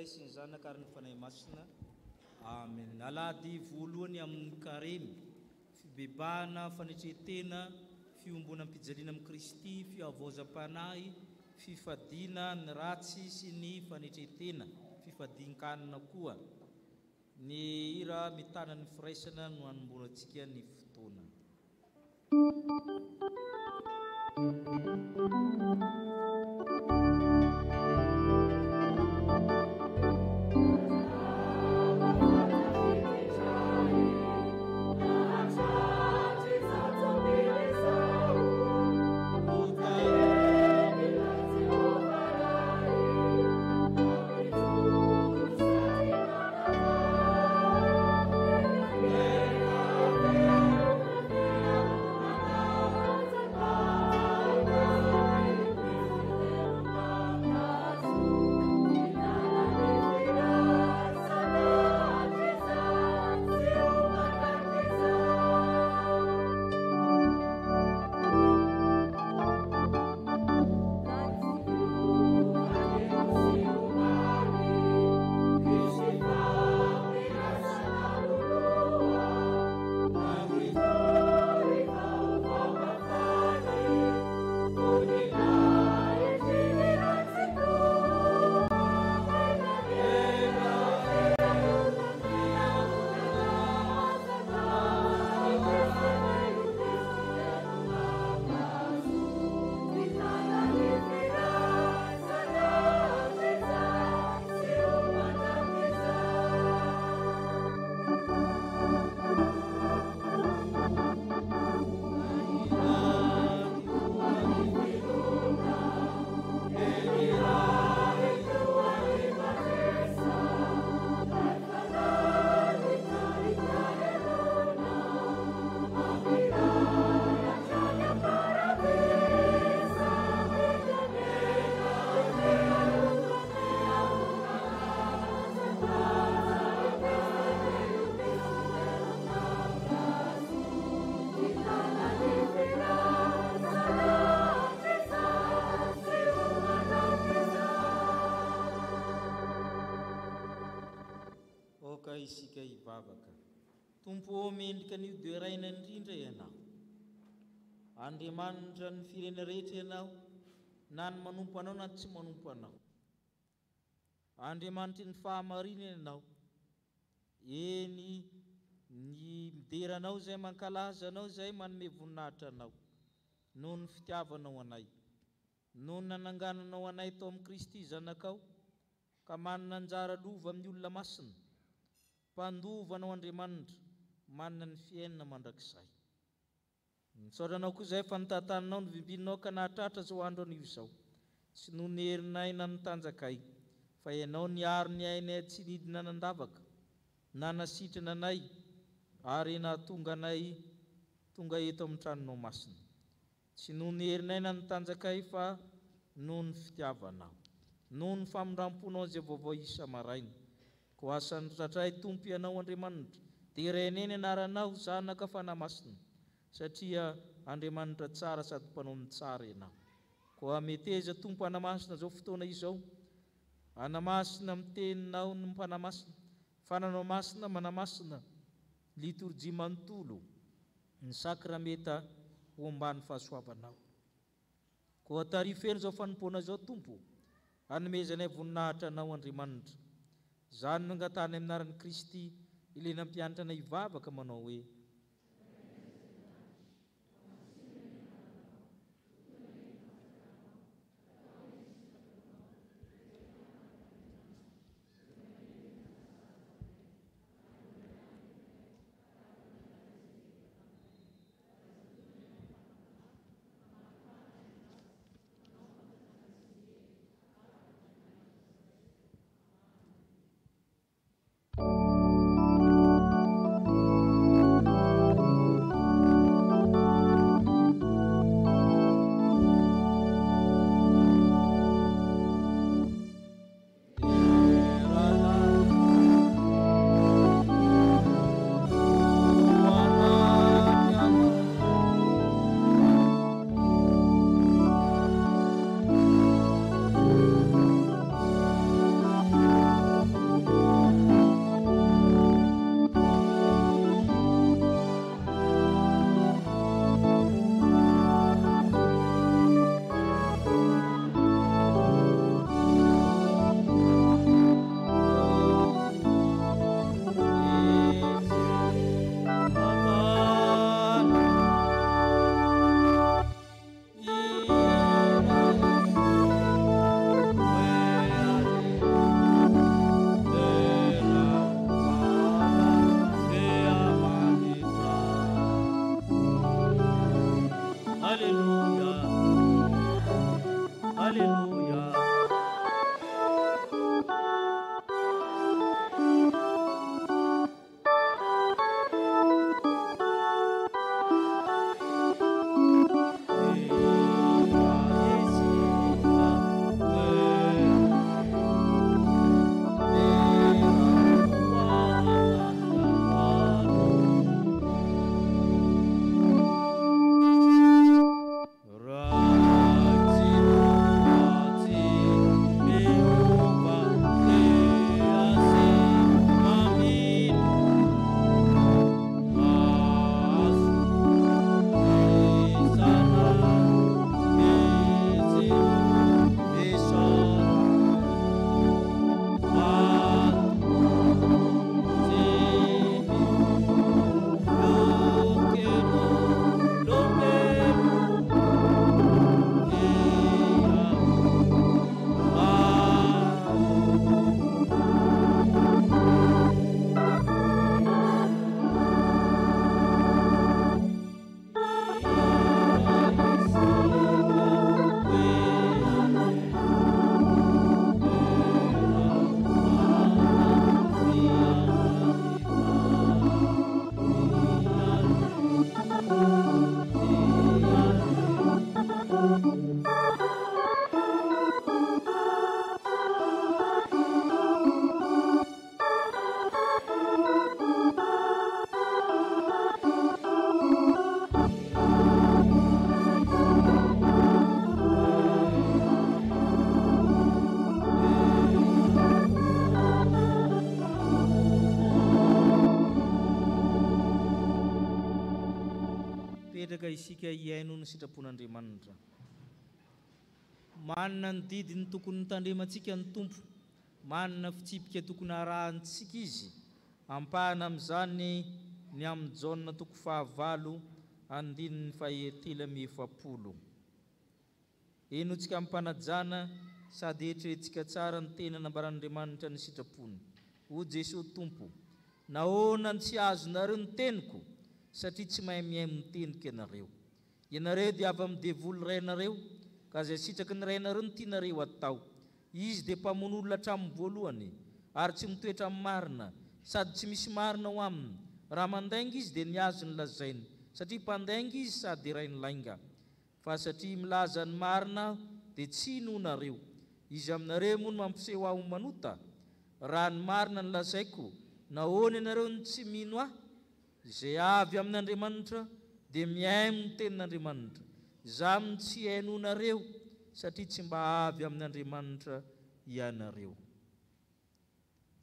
Ray sy ny zanaka ary ny fanahy masina. Amen. Alady voalohany amin'ny karemy, fibebahana, fanetretena, fiombona am-pijaliana amin'ny Kristy, fiavoazam-panahy, fifadiana ny ratsy sy ny fanetretena, fifadin-kanina koa. Ny hira mitana ny firaisana no hanomborantsika ny fotoana. Isika hivavaka. Tompo mendrika an'io dia raina indrindra ianao. Andriamanitra ny firena rehetra ianao, na ny manompo anao na tsy manompo anao. Andriamanitra ny fahamarina ianao. Eny ny mideranao zay mankalaza anao zay manome voninahitra anao. Noho ny fitiavanao anay. Noho ny nanangananao anay tao amin'ny Kristy zanakao, ka manana anjara lova amin'ny olona masina. Mpandovanao Andriamanitra, manana ny fiainana mandrakizay. Nitsaoranao koa izay fa nitantananao, nivimbinao ka nahatratra zao andro anio izao. Tsy noho ny herinay na ny tanjakay, fa ianao niaro ny ainay tsy nidina nandavaka, na nasitrana anay, ary nahatonga anay tonga eto amin'ny tranonao masina. Tsy noho ny herinay na ny tanjakay, fa noho ny fitiavanao, noho ny famondramponao izay vaovao isa maraina. Ko asan'ny tratray Tompo ianao Andriamanitra, tereneny anaranao zanaka fanahy masina, satria Andriamanitra tsara sady mpanao ny tsara ianao. Ko ameteza Tompo anahy masina zao fotoana izao, anahy masina miteninao ny mpanahy masina, fananao masina manahy masina, liturjia manontolo, ny sakrameta ho ambany fahasoavanao. Ko atarifeno zao fanompoana zao Tompo, hanomezanay voninahitra anao Andriamanitra. Zany nangatany amin'ny anaran'i Kristy, ilay nampianatra anay hivavaka manao hoe Petraka isika iaino ny sitrapon'Andriamanitra. Manana ny didiny tokony tandremantsika ny Tompo, manana fitsipika tokony arahantsika izy, ampahana amin'izany ny amin'ny Jaona 9:7. Enotsika ampanajana sady eritreretintsika tsara ny tena nambaran'Andriamanitra ny sitrapony. O Jesosy Tompo, nahoana tsy azonareo ny teniko, satria tsy mahay mihay miteniko ianareo. Ianareo dia avy amin'ny devoly rainareo, ka izay sitraky ny rainareo ny tianareo atao. Izy dia mpamono olona hatramin'ny voalohany, ary tsy mitoetra amin'ny marina, sady tsy misy marina ho aminy. Raha mandainga izy dia ny azo ny lazainy, satria mpandainga izy sady iray ny lainga. Fa satria milaza ny marina dia tsy nohonareo. Izy aminareo moa no mampiseho aho manota. Raha ny marina ny lazaiko, nahoana ianareo ny tsy mino aho? Izay avy amin'Andriamanitra dia mihay amin'ny tenin'Andriamanitra. Izaho no tsy hay nohonareo, satria tsy mba avy amin'Andriamanitra ianareo.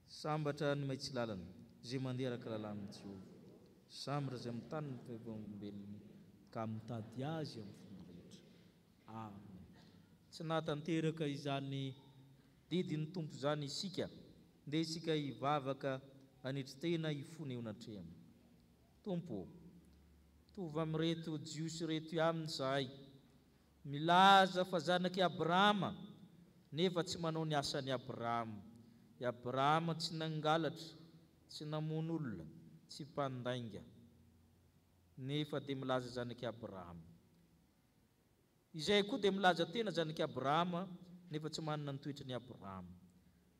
Sambatra ny maitsi lalana izay mandeha araka lalàn'i Jehovah. Sambatra izay amin'ny tany ny fiainombelony ka mitady azy amin'ny fomba rehetra. Amen. Tsy nahatanteraka izany didin'ny Tompo izany isika, ndeha isika hivavaka hanetri-tena hifoneona hatrehany. Tompo, tovy amin'ireto jiosy reto aminy izahay, milaza fa zanaky Abrahama, nefa tsy manao ny asan'i Abrahama. I Abrahama tsy nangalatra, tsy namono olona, tsy mpandainga, nefa dia milaza zanaky Abrahama. Izay koa dia milaza tena zanaky Abrahama, nefa tsy manana ny toetrany Abrahama.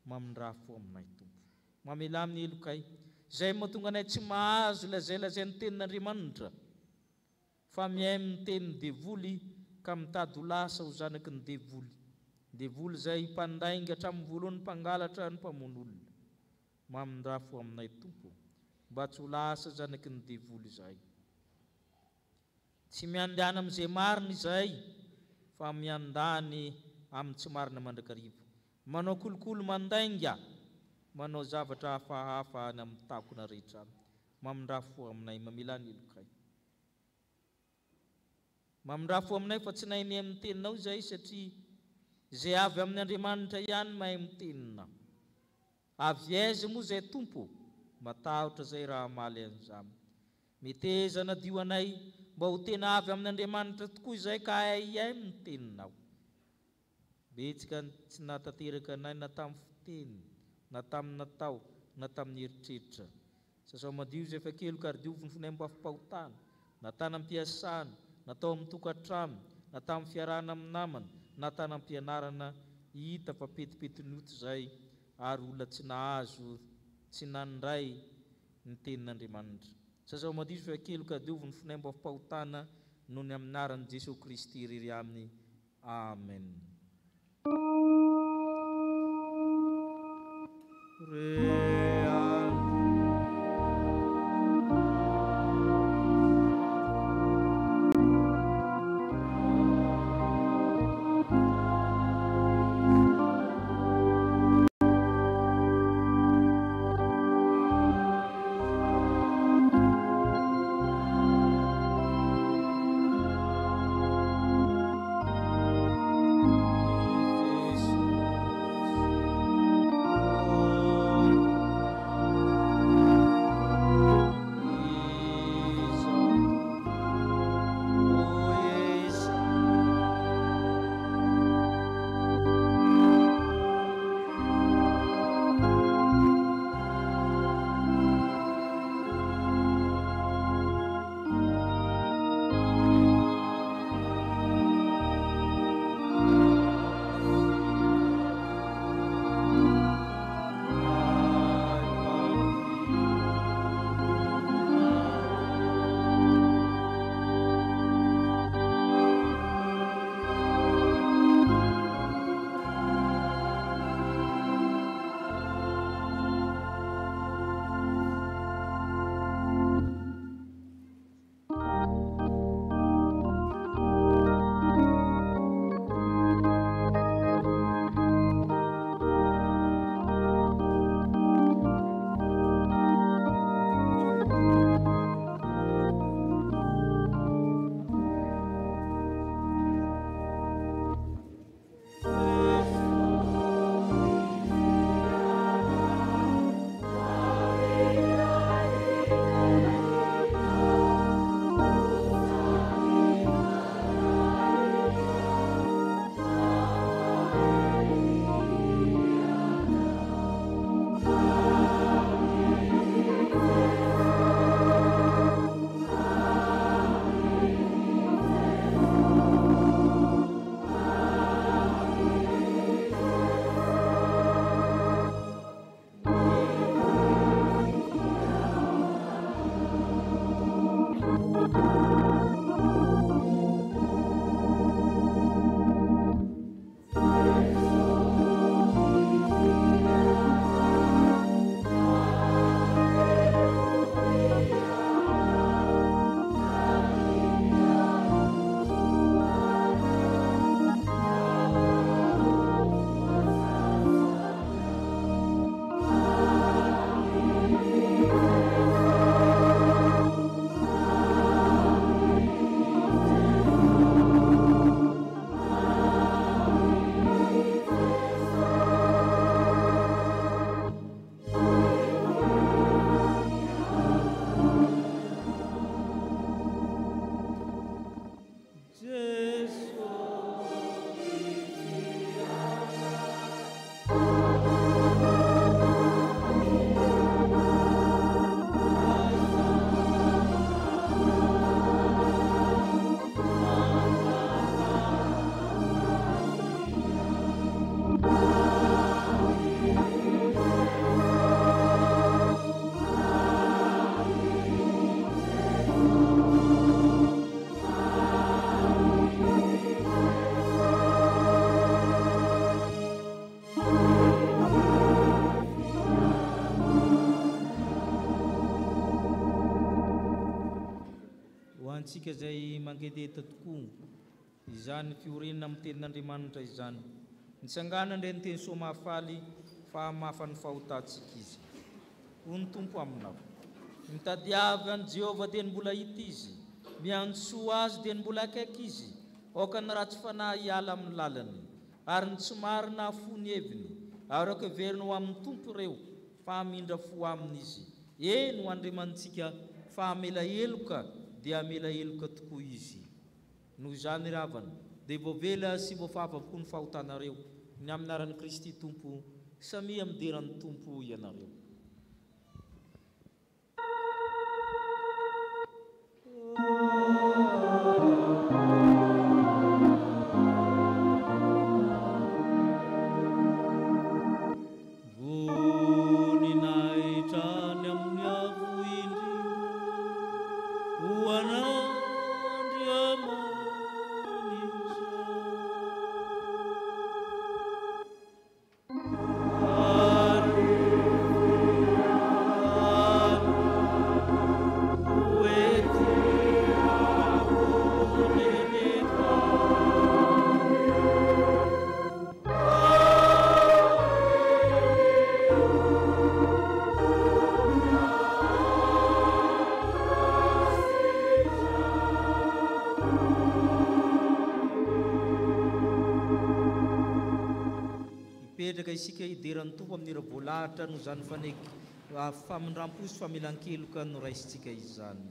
Mamindraha fo aminay Tompo, mamela amin'ny elokay, izay mahatonga anay tsy mahazo lazay ny tenin'Andriamanitra, fa mihay amin'ny tenin'ny devoly ka mitady ho lasa ho zanaky ny devoly. Devoly izay mpandainga hatramin'ny voalohany mpangalatra ny mpamono olona. Mamindraha fo aminay Tompo, mba tsy ho lasa zanaky ny devoly izay. Tsy miandany amin'izay marina izay, fa miandany amin'ny tsy marina mandrakariva. Manao kolokolo mandainga, manao zavatra hafahafa ny amin'ny takona rehetra. Mamindraha fo aminay, mamela ny elokay. Mamindraha fo aminay fa tsy nahay amin'ny teninao izay, satria izay avy amin'Andriamanitra ihany mahay mitenina. Avy aiza moa izay Tompo, matahotra izay raha maly an'izany. Metezana dio anay mba ho tena avy amin'Andriamanitra tokoa izay ka hay miteninao. Betsaka tsy nahatanteraka anay na tamin'ny fiteny, na tamin'ny natao, na tamin'ny eritreritra. Sasao madio izay efa kely ka diovy ny fonaim-pahampahotana, na tany am-piasana, natao amin'ny tokantrano, na tamin'ny fiarahana amin'ny namana, na tany am-pianarana, hita fa petipetinoto izay, ary olona tsy nahazo, tsy nandray ny tenin'Andriamanitra. Sasao madio izay efa kely ka diovy ny fonaim-pahampahotana, noho ny amin'ny anaran'i Jesosy Kristy irery aminy. Amen. ho antsika zay mangeteta tokoa izany fiorenana amin'ny tenin'Andriamanitra izany. Nitsangana indray ny teny soamafaly fa mafany fahotantsika izy. Hoy ny Tompo aminao: mitadiavy an Jehovah dia ny mbola hita izy, miantsoa azy dia ny mbola akaiky izy. Aoka ny ratsy fanahy hiala amin'ny lalany, ary ny tsy marina afony heviny, ary aoka verina ho amin'ny Tompo ireo fa hamindra fo amin'izy. Eny ho Andriamantsika fa hamela heloka dia hamela heloka tokoa izy. Noho izany ravana dia voavela sy voafafa avokoa ny fahotanareo ny amin'ny anaran'i Kristy Tompo, samia mideran'ny Tompo ianareo. Isika hideran'ny Tompo amin'ny voalahatra no zany famindram-po sy famelan-keloka no raisitsika izany.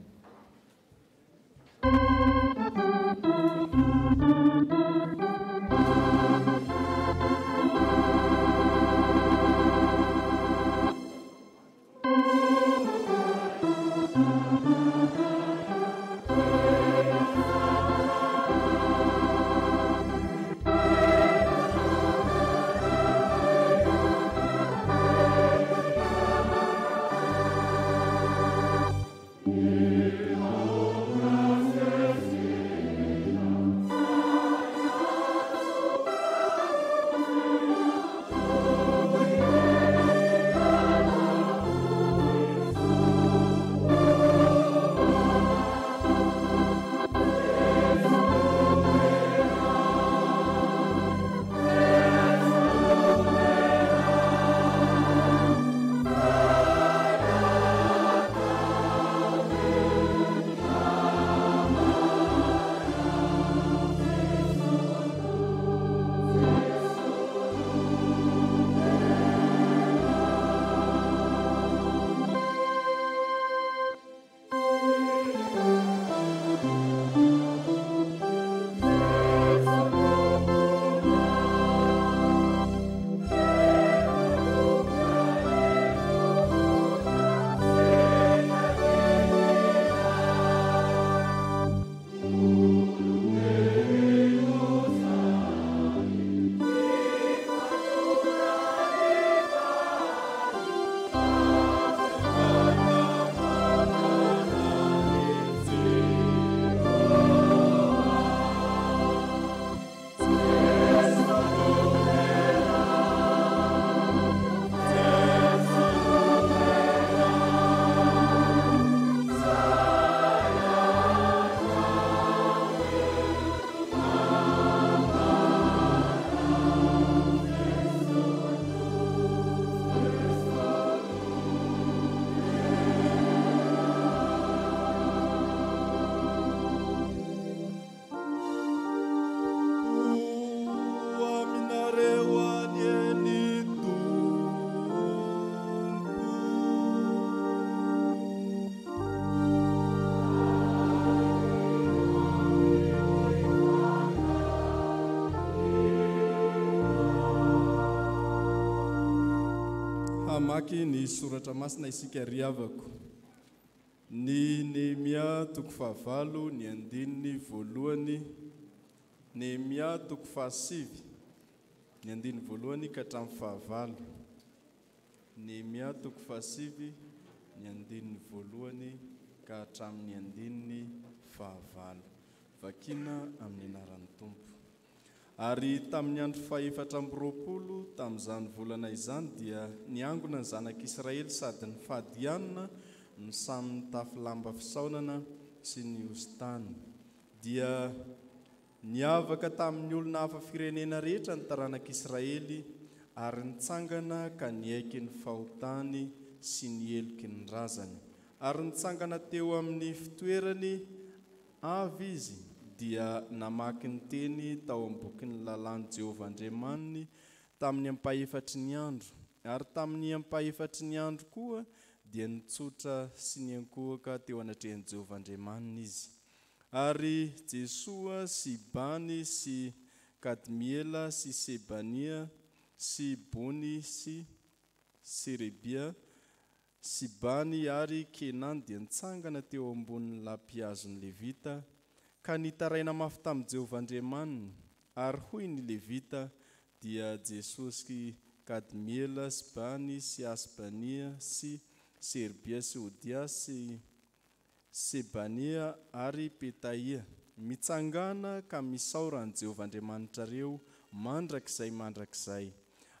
Maki ny soratra masina isika riavako. Ny Nehemia toko fahavalo ny andininy voalohany, Nehemia toko fahasivy ny andininy voalohany ka hatramin'ny fahavalo. Nehemia toko fahasivy ny andininy voalohany ka hatramin'ny andininy fahavalo. Vakina amin'ny anaran'ny Tompo. Ary tamin'ny andro fahaefatra amby roapolo tamin'izany volana izany dia niangona ny zanak'Israely sady ny fadianina no samy nitafy lamba fisaonana sy ny ostany dia niavaka tamin'ny olona hafa firenena rehetra ny taranak'Israely ary nitsangana ka niaiky ny fahotany sy ny eloky ny razany ary nitsangana teo amin'ny fitoerany avy izy dia namaky ny teny tao am-bokin'ny lalàny Jehovah Andriamaniny tamin'ny ampahefatry ny andro ary tamin'ny ampahefatry ny andro koa dia nitsotra sy niankohaka teo anatrehan'i Jehovah Andriamaniny izy ary Jesua sy Bany sy Kadmiela sy Sebania sy Boni sy Serebia sy Bany ary Kenan dia nitsangana teo ambonin'ny lampiazon'ny Levita ka nitaraina mafy tamin'i Jehovah Andriamaniny ary hoy ny Levita dia Jesua sy Kadmiela sy Bany sy Asbania sy Serbia sy Odia sy Sebania ary Petaia mitsangana ka misaorana Jehovah Andriamanitrareo mandrakizay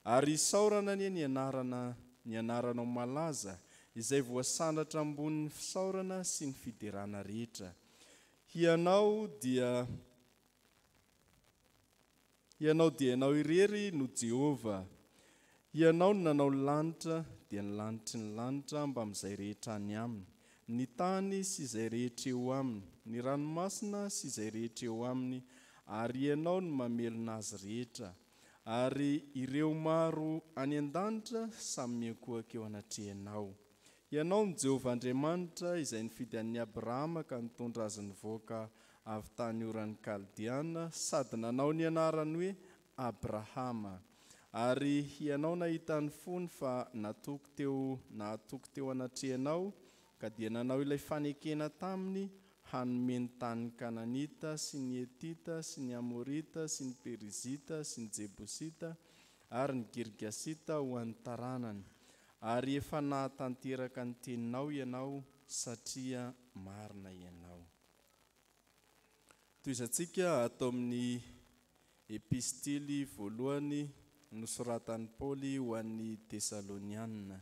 ary isaorana ny anaranao malaza izay voasandratra ambonin'ny fisaorana sy ny fiderana rehetra. Ianao dia ianao irery no Jehovah. Ianao no nanao lanitra dia ny lanitry ny lanitra mba amin'izay rehetra any aminy, ny tany sy izay rehetra eo aminy, ny ranomasina sy izay rehetra eo aminy, ary ianao no mamelona azy rehetra. Ary ireo maro any an-danitra samy miankohaka eo anatrehanao. Ianao ny Jehovah Andriamanitra izay nifidy an'i Abrahama ka nitondra azy nivoaka avy tany oran'ny Kaldiana sady nanao ny anarany hoe Abrahama. Ary ianao nahita ny fony fa nahatoky teo anatrehanao ka dia nanao ilay fanekena taminy hanome ny tany Kananita sy ny Etita sy ny Amorita sy ny Perizita sy ny Jebusita ary ny Girgasita ho an'ny taranany. Ary efa nahatanteraka ny teninao ianao satria marina ianao. Toizantsika atao amin'ny epistily voalohany nosoratan'i Paoly ho an'ny Tesalonianina.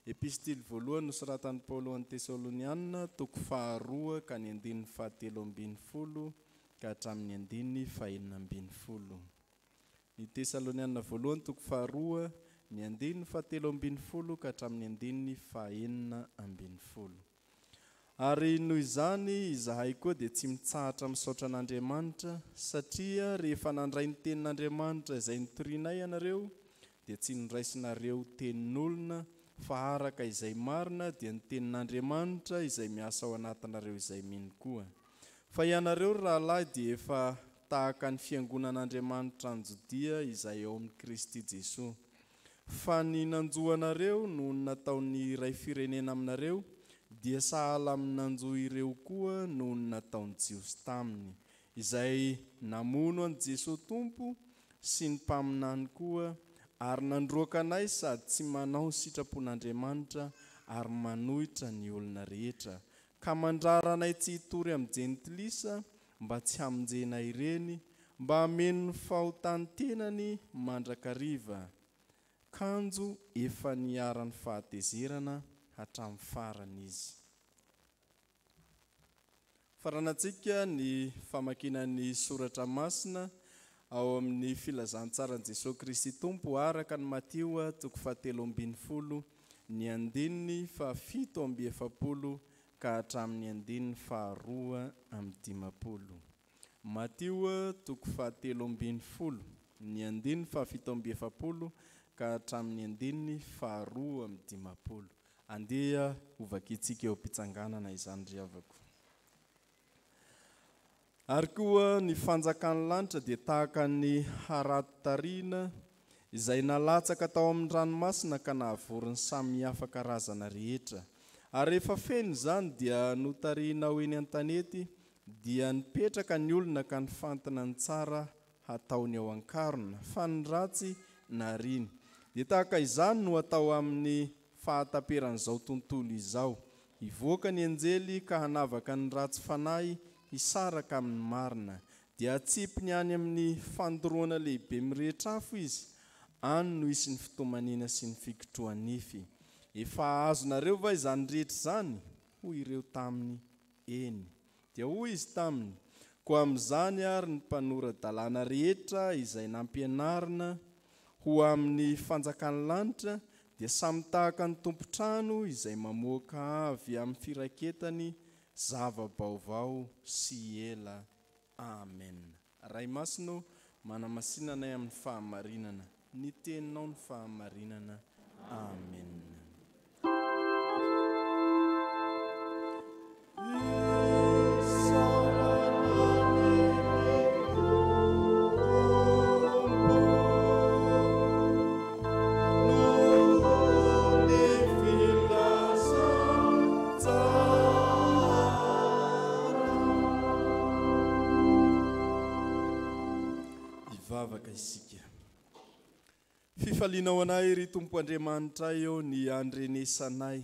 Epistily voalohany nosoratan'i Paoly ho an'ny Tesalonianina, toko 2 ka ny 7:17 ka hatramin'ny 9:20. Ny Tesalonianina voalohany toko 2 ny 7:17 ka hatramin'ny 9:20. Ary noho izany izahay koa dia tsy mitsahatra misaotra an'Andriamanitra satria rehefa nandray ny tenin'Andriamanitra izay nitorianay ianareo dia tsy niraisinareo tenin'olona fa araka izay marina dia ny tenin'Andriamanitra izay miasa ao anatinareo izay mino koa. Fa ianareo rahalahy dia efa tahaka ny fiangonan'Andriamanitra any Jodia izay ao amin'ny Kristy Jesosy. Fa ny nanjoanareo no nataon'ny iray firenena aminareo dia sahala amin'ny nanjoa ireo koa no nataon'ny Jiosy taminy, izay namono an'i Jesosy Tompo sy ny mpaminany koa ary nandroaka anay sady tsy manao sitrapon'Andriamanitra ary manohitra ny olona rehetra ka mandrara anay tsy hitory amin'ny jentilisa mba tsy hamonjena ireny mba hameno ny fahotany tenany mandrakariva. Kanjo efa niaran'ny fahatezerana hatramin'ny farany izy. Faranantsika ny famakinan'ny soratra masina ao amin'ny filazantsara Jesosy Kristy Tompo araka ny Mateo toko 7:20 ny 7:70 ka hatramin'ny 2:50. Mateo toko 7:20 ny 7:70 ka hatramin'ny 2:50. Andeha hovakitsika eo am-pitsanganana izany riavako. Ary koa ny fanjakan'ny lanitra dia tahaka ny harato-tariana izay nalatsaka tao amin'ny ranomasina ka nahavorin'ny samy hafa karazana rehetra. Ary rehefa feno izany dia notariana ho eny an-tanety dia nipetraka ny olona ka nifantana ny tsara hataony ao an-karona fa ny ratsy nariny. Dia tahaka izany no atao amin'ny fahataperan'izao tontolo izao. Ivoaka ny anjely ka hanavaka ny ratsy fanahy hisaraka amin'ny marina. Dia atsipiny any amin'ny fandoroana lehibe mirehetra afo izy. Any no isy ny fitomanina sy ny fikotroanify. Efa azonareo va izany rehetra izany? Hoy ireo taminy, eny. dia hoy izy taminy: koa amin'izany ary ny mpanorandalàna rehetra izay nampianarina ho amin'ny fanjakan'ny lanitra dia samy tahaka ny tompontrano izay mamoaka avy amin'ny firaketany zava-baovao sy ela. Amen. Ray masino manamasinanay amin'ny fahamarinana, ny teninao ny fahamarinana. Amen. Fifalianao anay ry Tompo Andriamanitra eo ny andrenesanay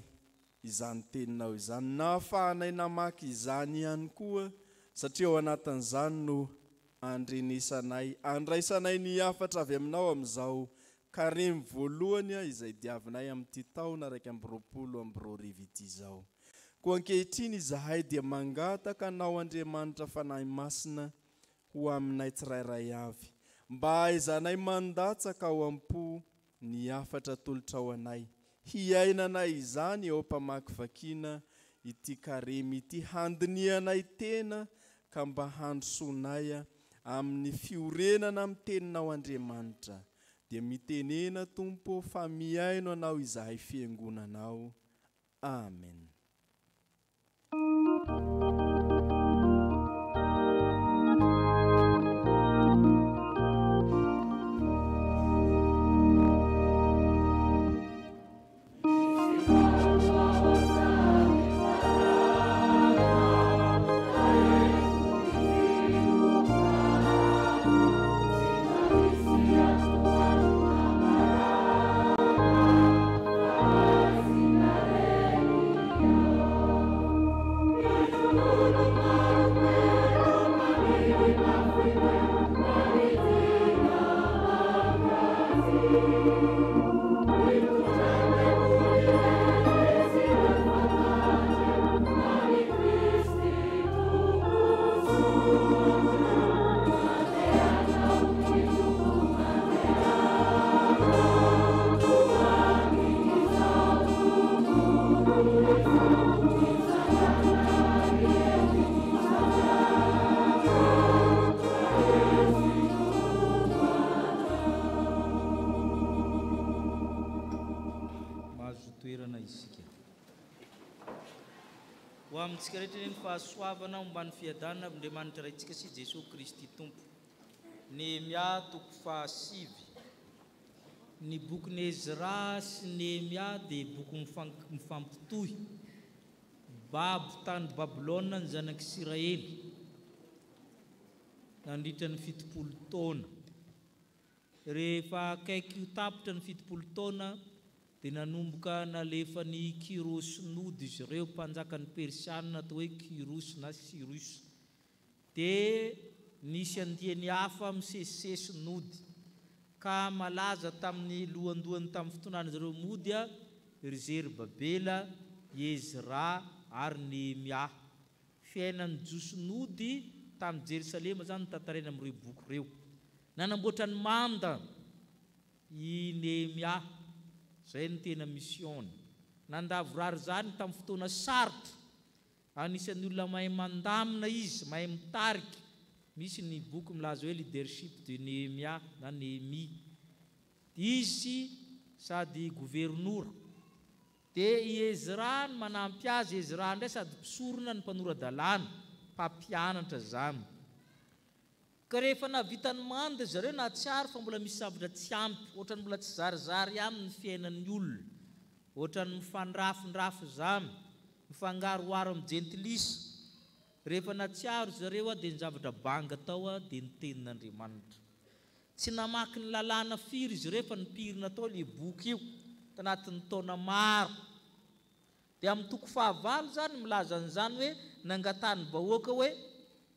izany teninao izany, nahafahanay namaky izany ihany koa, satria ao anatin'izany no andrenesanay, andraisanay ny hafatra avy aminao amin'izao karemy voalohany izay diavinay amin'ity taona 2022 ity izao. Koa ankehitriny izahay dia mangataka anao Andriamanitra fanahy masina ho aminay tsirairay avy, mba haizanay mandatsaka ao am-po ny hafatra tolotra ao anay, hiainanay izany eo mpamaky vakiana ity karemy ity, handinianay tena ka mba handrosoanay amin'ny fiorenana amin'ny teninao Andriamanitra. Dia mitenena Tompo fa miaino anao izahay fiangonanao. Amen. Tsika rehetra ny fahasoavana momba ny fiadanana Andriamanitra raitsika sy Jesosy Kristy Tompo. Nehemia 7. Ny bokin'ny Ezra sy Nehemia dia boky mifampitohy. Babo tany Babilôna ny zanak'Isiraely nandritra ny 70 taona. Rehefa akaiky ho tapitra ny 70 taona dia nanomboka nalefa ny Kirosy nody izy ireo mpanjakan'ny Persiana atao hoe Kirosy na Sirus. Dia nisy andiany hafa misesisesy nody ka malaza tamin'ny lohandohany tamin'ny fotoanan'izy ireo mody ry Zerubabela, Ezra ary Nehemia. Fiainan'ny josonody tamin'ny Jerusalema zany tantarena amin'ireo boky ireo. Nanamboatra ny manda i Nehemia, zay ny tena mission. Nandavorary zany tamin'ny fotoana sarotra. Anisan'ny olona mahay mandamina izy, mahay mitarika. Misy ny boky milaza hoe leadership de Nehemia na Nehemi. Izy sady gouvernoura. Dia i Ezra manampy azy, Ezra ndray sady mpisorona ny mpanorandalàna, mpampianatra zany. Ka rehefa navita ny manda zareo na tsiary fa mbola misy zavatra tsy ampy, ohatrany mbola tsy zarizary aminy fiainan'ny olona, ohatrany mifandrafindrafy zany, mifangaroaro amin'ny jentilisa. Rehefa natsiaro zareo dia ny zavatra banga tao dia ny tenin'Andriamanitra. Tsy namaky ny lalàna firy izy ireo fa nipirina tao ilay boky io tanatin'ny taona maro. Dia amin'ny toko 9 zany milaza an'izany hoe nangatany bahoaka hoe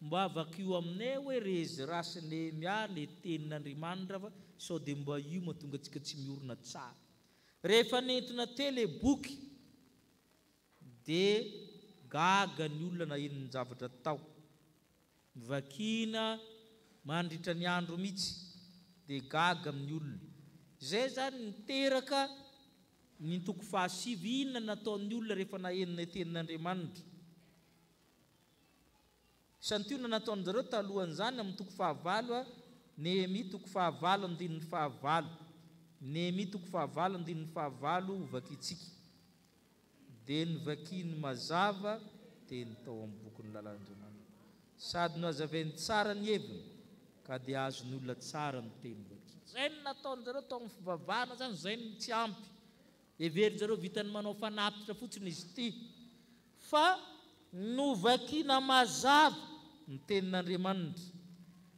mba avakio aminay hoe ry Ezra sy Nehemia le tenin'Andriamanitra fa sao dia mba io mahatonga antsika tsy miorina tsara. Rehefa nentina teo ilay boky dia gaga ny olona na inony zavatra tao, vakina mandritra ny andro mihitsy dia gaga amin'ny olona. Zay zany niteraka ny toko fahasivy, inona nataon'ny olona rehefa nahenina ny tenin'Andriamanitra. Santionana nataon'ny zareo talohan'izany amin'ny toko fahavalo, Nehemia toko fahavalo andininy fahavalo, Nehemia toko fahavalo andininy fahavalo vakitsika. Dia nyvakiny mazava dia nytao amin'ny boky ny lalan'Andriamanitra, sady no hazavainy tsara ny heviny ka dia azony olona tsara ny teny vakiny. Zay no nataon'ny zareo tao amin'ny fivavahana zany, zay no tsy ampy. Every zareo vitany manao fanapitra fotsiny izy ity, fa no vakina mazava ny tenin'Andriamanitra,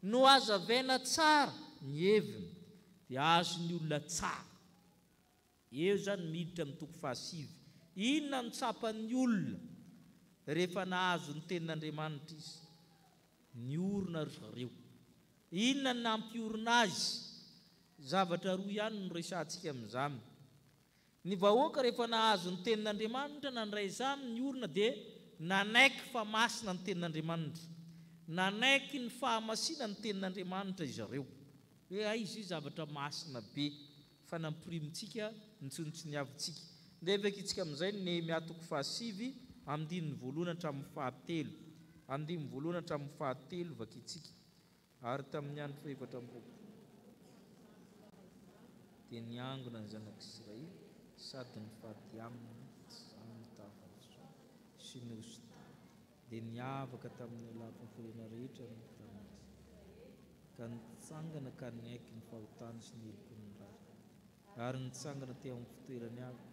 no hazavaina tsara ny heviny dia azony olona tsara. Eo zany miditra amin'ny toko fahasivy. Inona ny tsapan'ny olona rehefa nahazo ny tenin'Andriamanitra izy? Ny orona ry zareo. Inona ny nampiorina azy? Zavatra roa ihany no resantsika amin'izany. Ny vahoaka rehefa nahazo ny tenin'Andriamanitra nandray izany ny orona dia nanaiky fa masina ny tenin'Andriamanitra, nanaiky ny fahamasina ny tenin'Andriamanitra izy zareo. Hoe izy zavatra masina be, fa nampirimitsika nitsoniavitsika. Dia vakitsika amin'izay ny Nehemia toko fahasivy andininy voalohany hatramin'ny fahatelo, andininy voalohany hatramin'ny fahatelo vakitsika. Ary tamin'ny andro fahaefatra amby roapolo dia niangona ny zanak'Israely sady ny fady aminy ny tavavoso sy ny osita, dia niavaka tamin'ny alaam-pampirirana rehetra ny taminy, ka nitsangana ka niaiky ny fahotany sy ny helokon'ny rary, ary nitsangana teo amin'ny fitoerany avy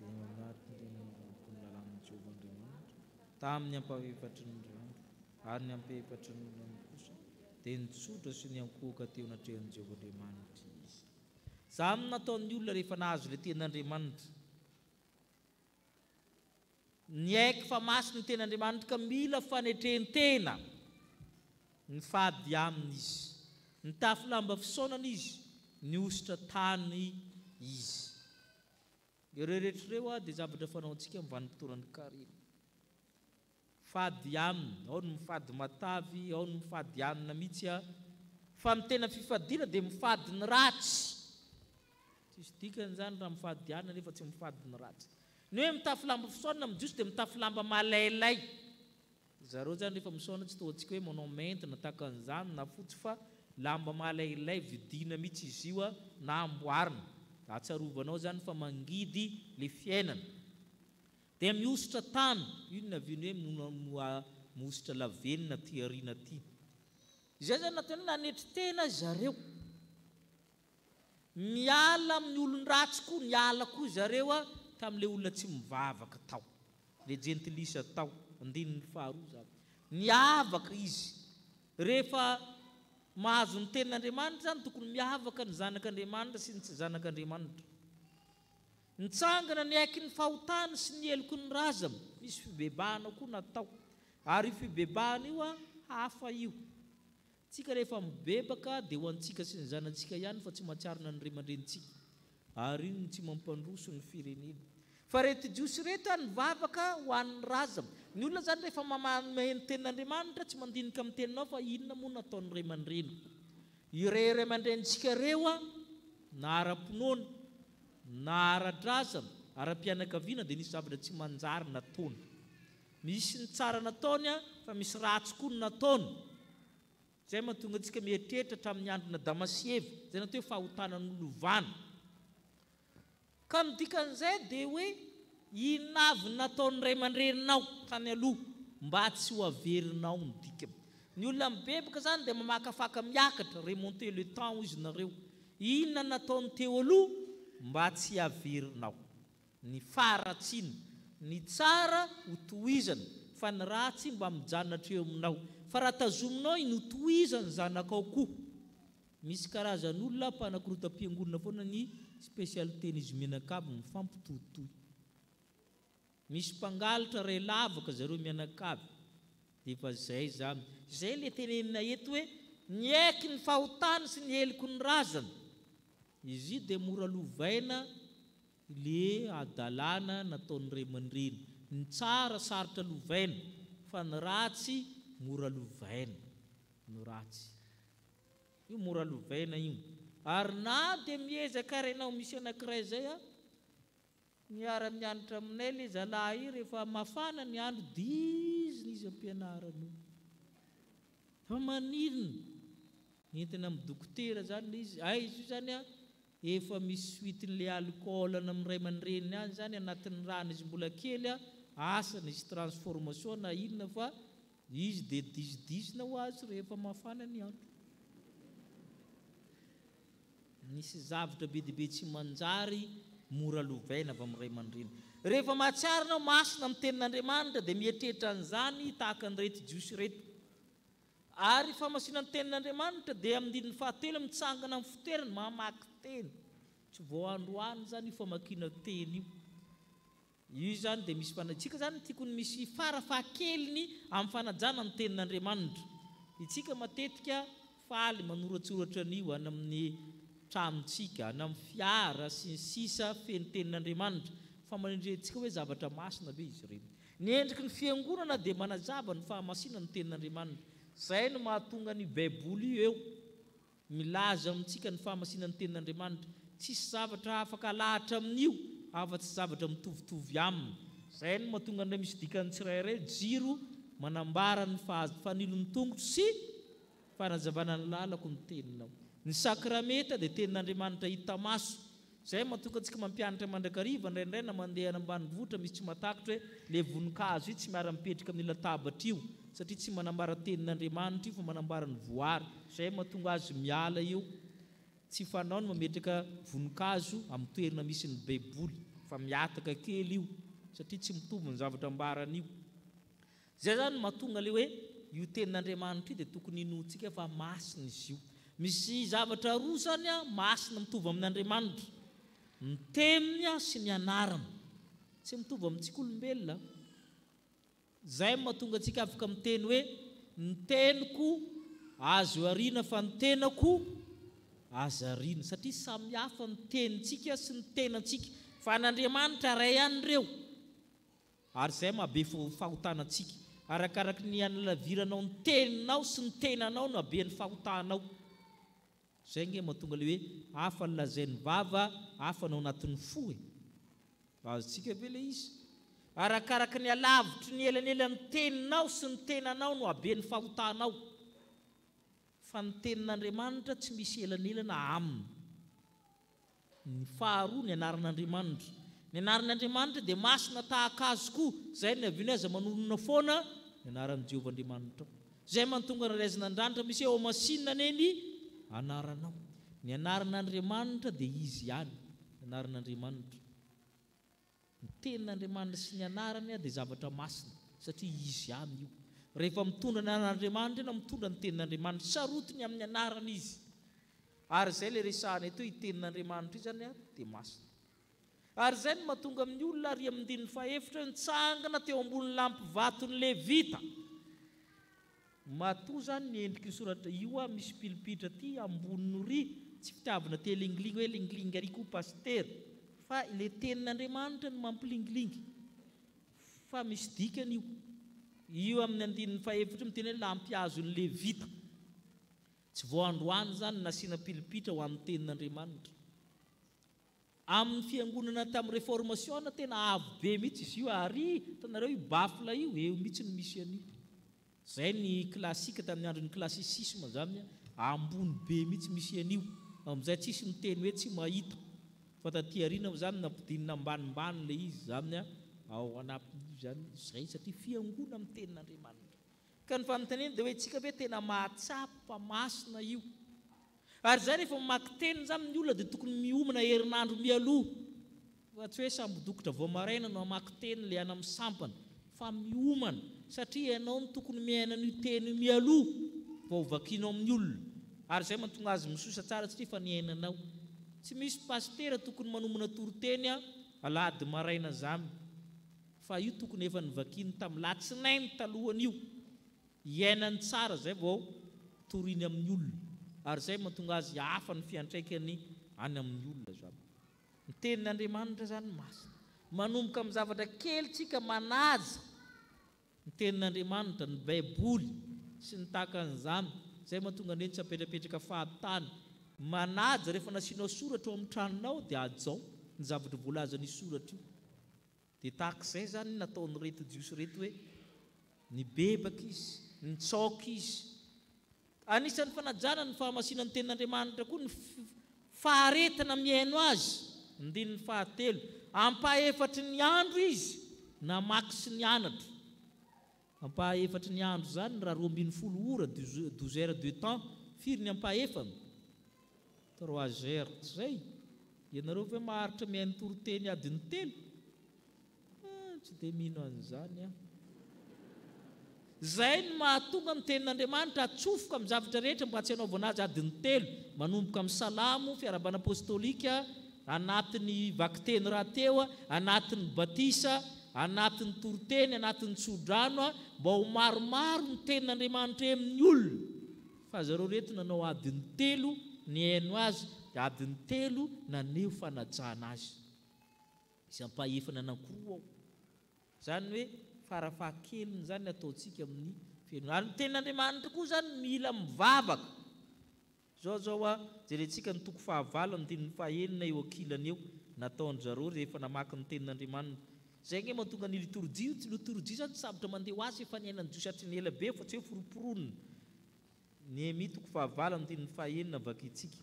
dia manaty ny lalàn'i Jehovah Andriamanitra tamin'ny ampahefatry ny rano, ary ny ampahefatry ny rano kosa dia nitsotra sy ny ankohoka teo natrehan'i Jehovah Andriamanitra izy. Zany nataon'ny olona rehefa nahazo ilay tenin'Andriamanitra, niaiky fa masina ny tenin'Andriamanitra ka mila fanetrentena, ny fady aminy izy, ny tafy lamba fisaonana izy, ny ositra tany izy. Ireo rehetrareo dia zavatra fanaontsika amin'ny vanim-potoanan'ny karena. Fady aminy, ao ny mifady matavy, ao ny mifady anina mihitsy, fa ny tena fifadiana dia mifady ny ratsy. Tsisy dikany zany raha mifady anina nefa tsy mifady ny ratsy. Ny hoe mitafy lamba fisaonana mijosy dia mitafy lamba malailay. Zareo zany rehefa misaona tsy toantsika hoe manao mentina tahaka an'izany na fotsy, fa lamba malailay vidina mihitsy izy io na amboarina. Atsarovanao zany fa mangidy le fiainana. Dia miositra tany, io naviany hoe miositra lavenina ty ariana ty. Izay zany natao nanetry tena zareo, miala amin'ny olon-dratsy koa, niala koa zareo tamin'ilay olona tsy mivavaka tao, le gentilisa tao, andininy faharoa zany. Niavaka izy. Rehefa mahazo ny tenin'Andriamanitra zany tokony miavaka ny zanak'Andriamanitra sy ny tsy zanak'Andriamanitra. Nitsangana niaiky ny fahotany sy ny heloko ny razana, misy fibebahana koa natao. Ary io fibebahana io hafa io. Tsika rehefa mibebaka dia ho antsika sy ny zanantsika ihany, fa tsy mahatsiarina ny ray aman-drenitsika. Ary iny tsy mampandroso ny firenena. Fa reto jiosy reto nivavaka ho an'ny razana. Ny olona zany rehefa maheno tenin'Andriamanitra tsy mandinika amin'ny teninao, fa inona moa nataon'ny ray aman-dreny. Ireo ray aman-drenitsika reo na ara-pinoana, na ara-drazana, ara-pianakaviana dia nisy zavatra tsy manjary nataony. Misy ny tsara nataony fa misy ratsy koa nataony. Zay mahatonga antsika mieritreritra hatramin'ny androna Damasieva, zay natao hoe fahotanan'olovana. Ka ny dikan'izay dia hoe inavy nataon'ny ray aman-dreninao tany aloha mba tsy ho averinao ny dikany. Ny olona mibebaka zany dia mamakafaka miakatra, remonter le temps izy nareo. Inona nataony teo aloha mba tsy averinao. Ny faratsiana, ny tsara ho tohizana, fa ny ratsy mba mijanona hatreo aminao. Fa raha tazominao iny ho tohizany zanakao koa. Misy karazan'olona mpanakorota-piangonana foana ny spécialité-n'izy mianakavy mifampitohitohy. Misy mpangalatra ray lavaka zareo mianakavy. Dia efa zay zany. Zay le tenenina eto hoe niaiky ny fahotany sy ny heloko ny razana. Izy dia mora lovaina le adalana nataon'ny ray aman-dreny. ny tsara sarotra lovaina fa ny ratsy mora lovaina. No ratsy io mora lovaina io. Ary na dia miezaka renao misy anankiray zay miara-mianatra aminay le zalahy io, rehefa mafana ny andro dizina izy ampianarana io. Fa manirina entina amin'ny dokotera zany izy. Izy io zany efa misy suitin'le alcool amin'ny ray aman-dreniny any zany anatin'ny rano izy mbola kely asana izy transformation na inona, fa izy dia dizidizina ho azy rehefa mafana ny andro. Nisy zavatra be dia be tsy manjary mora lovaina avy amin'ny ray aman-dreny. Rehefa mahatsiaro anao masina amin'ny tenin'Andriamanitra dia mieritreritra an'izany tahaka ny reto jiosy reto. Ary famasinany tenin'Andriamanitra dia amin'ny didiny fahatelo mitsangana amin'ny fitoerany mamaky teny. Tsy vao androany zany io famakiana teny io. Io zany dia misy tsika zany tiakony misy farafahakeliny amin'ny fanajana ny tenin'Andriamanitra. Itsika matetika faly manoratsoratra an'io any amin'ny tranontsika, any amin'ny fiara sy ny sisa feno tenin'Andriamanitra, fa manindrentsika hoe zavatra masina be izy ireny. Ny endriky ny fiangonana dia manazava ny fahamasina ny tenin'Andriamanitra. Zay no mahatonga ny Baiboly eo milaza amintsika ny fahamasina ny tenin'Andriamanitra. Tsisy zavatra afaka lahatra amin'io afa-tsy zavatra mitovitovy aminy. Zay no mahatonga ny misy dikany tsirairay jiro manambara ny fanilon'ny tongotro sy fanazavana ny lalako ny teninao. Ny sakramenta dia tenin'Andriamanitra hita maso. Zay mahatonga antsika mampianatra mandrakariva indraindray na mandeha ambanivohitra misy tsy matakotra hoe le voninkazo io tsy miara-mipetraka amin'ny latabatra io, satria tsy manambara tenin'Andriamanitra io fa manambara ny voary. Zay mahatonga azy miala io, tsy fanao ny mametraka voninkazo amin'ny toerana misy ny Baiboly, fa miataka kely io satria tsy mitovy ny zavatra ambaran'io. Zay zany mahatonga le hoe io tenin'Andriamanitra io dia tokony inoantsika fa masina izy io. Misy zavatra roa zany masina mitovy amin'Andriamanitra, ny teminy sy ny anarana, tsy mitovy amintsika olombelona. Zay mahatonga antsika afaka miteny hoe ny teniko azo ariana fa ny tenako azo ariana, satria samy hafa ny tenintsika sy ny tenantsika, fa n'Andriamanitra ray ihany ireo. Ary zay mahabe fahotanantsika, arakaraky ny analaviranao ny teninao sy ny tenanao no habe ny fahotanao. Zay nge mahatonga le hoe hafa ny lazain'ny vava, hafa no anatin'ny fo. Azontsika ve le izy? Arakaraky ny alavitry ny elanelan'ny teninao sy ny tenanao no habe ny fahotanao. Fa ny tenin'Andriamanitra tsy misy elanelana aminy. Ny faharoa ny anaran'Andriamanitra. Ny anaran'Andriamanitra dia masina tahaka azy koa. Zay ny aviana aza manonona foana ny anaran'i Jehovah Andriamanitra. Zay mantonga ny raizan'Andriamanitra misy eo masinina neny anaranao. Ny anaran'Andriamanitra dia izy ihany. Ny anaran'Andriamanitra, ny tenin'Andriamanitra sy ny anarany dia zavatra masina satria izy ihany io. Rehefa mitondra ny anaran'Andriamanitra na mitondra ny tenin'Andriamanitra, sarotiny amin'ny anarana izy. Ary zay le resahana eto io tenin'Andriamanitra io zany dia masina. Ary zay no mahatonga amin'ny olona ary amin'ny dininy fahefitra nitsangana teo ambony lampy vaton'ny Levita. Matoa zany ny endriky soratra io misy pilipitra ty ambony ry, tsy fitiavana te lingilingy hoe lingilingy ary koa paster, fa le tenin'Andriamanitra no mampilingilingy. Fa misy dikany io amin'ny andininy fahefitra miteny hoe lampy azon'ny Levita. Tsy vao androany zany nasiana pilipitra ho amin'ny tenin'Andriamanitra. Amin'ny fiangonana tamin'ny réformation tena avo be mihitsy izy io, ary tanareo io bafla io eo mihitsy ny misy an'io. Zay ny klasika tamin'ny andron'ny klasisisme zany, ambony be mihitsy misy an'io. Amin'izay tsisy miteny hoe tsy mahita, fa taty aoriana zany nampidinina ambanimbany le izy zany ao anapin'io zany zay, satria fiangonana amin'ny tenin'Andriamanitra. Ka ny fanontaniana dia hoe tsika ve tena mahatsapa masina io? Ary zay rehefa mamaky teny zany ny olona dia tokony miomana herinandro mialoha, fa tsy hoe sambodokotra vao maraina no mamaky teny le any amin'ny sampana, fa miomana, satria ianao no tokony miaina ny teny mialoha vao vakianao amin'ny olona. Ary zay mahatonga azy misosa tsara satria fa ny ainanao. Tsy misy pastera tokony manomana toroteny alahady maraina zany, fa io tokony efa nivakiany tamin'ny latsinainy talohan'io, iainany tsara zay vao toriny amin'ny olona. Ary zay mahatonga azy hafa ny fiantraikany any amin'ny olona zany. Ny tenin'Andriamanitra zany masina. manomboka amin'ny zavatra kely tsika manaja ny tenin'Andriamanitra, ny Baiboly sy ny tahakan'izany, zay mahatonga ny tsy apetrapetraka fahatany. Manaja rehefa nasianao soratra ao amin'ny tranonao dia ajao ny zavatra voalaza ny soratra io. Dia tahak'izay zany nataon'ny reto jiosy reto hoe ny bebaka izy, ny tsaoka izy. Anisan'ny fanajana ny fahamasinan'ny tenin'Andriamanitra koa ny faharetana miaino azy. Ndiny ny fahatelo, ampaha-efatra ny andro izy namaky sy ny anatra. Ampaha-efatra ny andro zany raha 12 ora, 12 heures de temps, firy ny ampaha-efatra? 3 heures. Zay ianareo ve maharitra miaino toroteny adiny 3? Tsy dia mino an'izany. Zay ny mahatonga ny tenin'Andriamanitra atsofoka amin'ny zavatra rehetra mba tsy hanaovana azy adiny 3, manomboka amin'ny Salamo, fiarabana apostolika, anatin'ny vakiteny rahateo, anatin'ny batisa, anatin'ny toroteny, anatin'ny tsodrano, mba ho maromaro ny tenin'Andriamanitra amin'ny olona. Fa zareo reto nanao adiny 3 ny haino azy, dia adiny 3 naneo fanajana azy. Izy ampaha-efana anankiroa ao. Zany hoe farafahakeliny zany ataontsika amin'ny fiainana. Ary ny tenin'Andriamanitra koa zany mila mivavaka. Zao jerentsika ny toko 9 andininy 9 eo ankilany eo nataon'ny zareo rehefa namaky ny tenin'Andriamanitra. Zay nge mahatonga ny liturjia zany sabotra mandeha ho azy efa niainany Jiosy hatrany ela be fa tsy hoe foroporonina. Nehemia toko 9 andininy 9 vakitsika.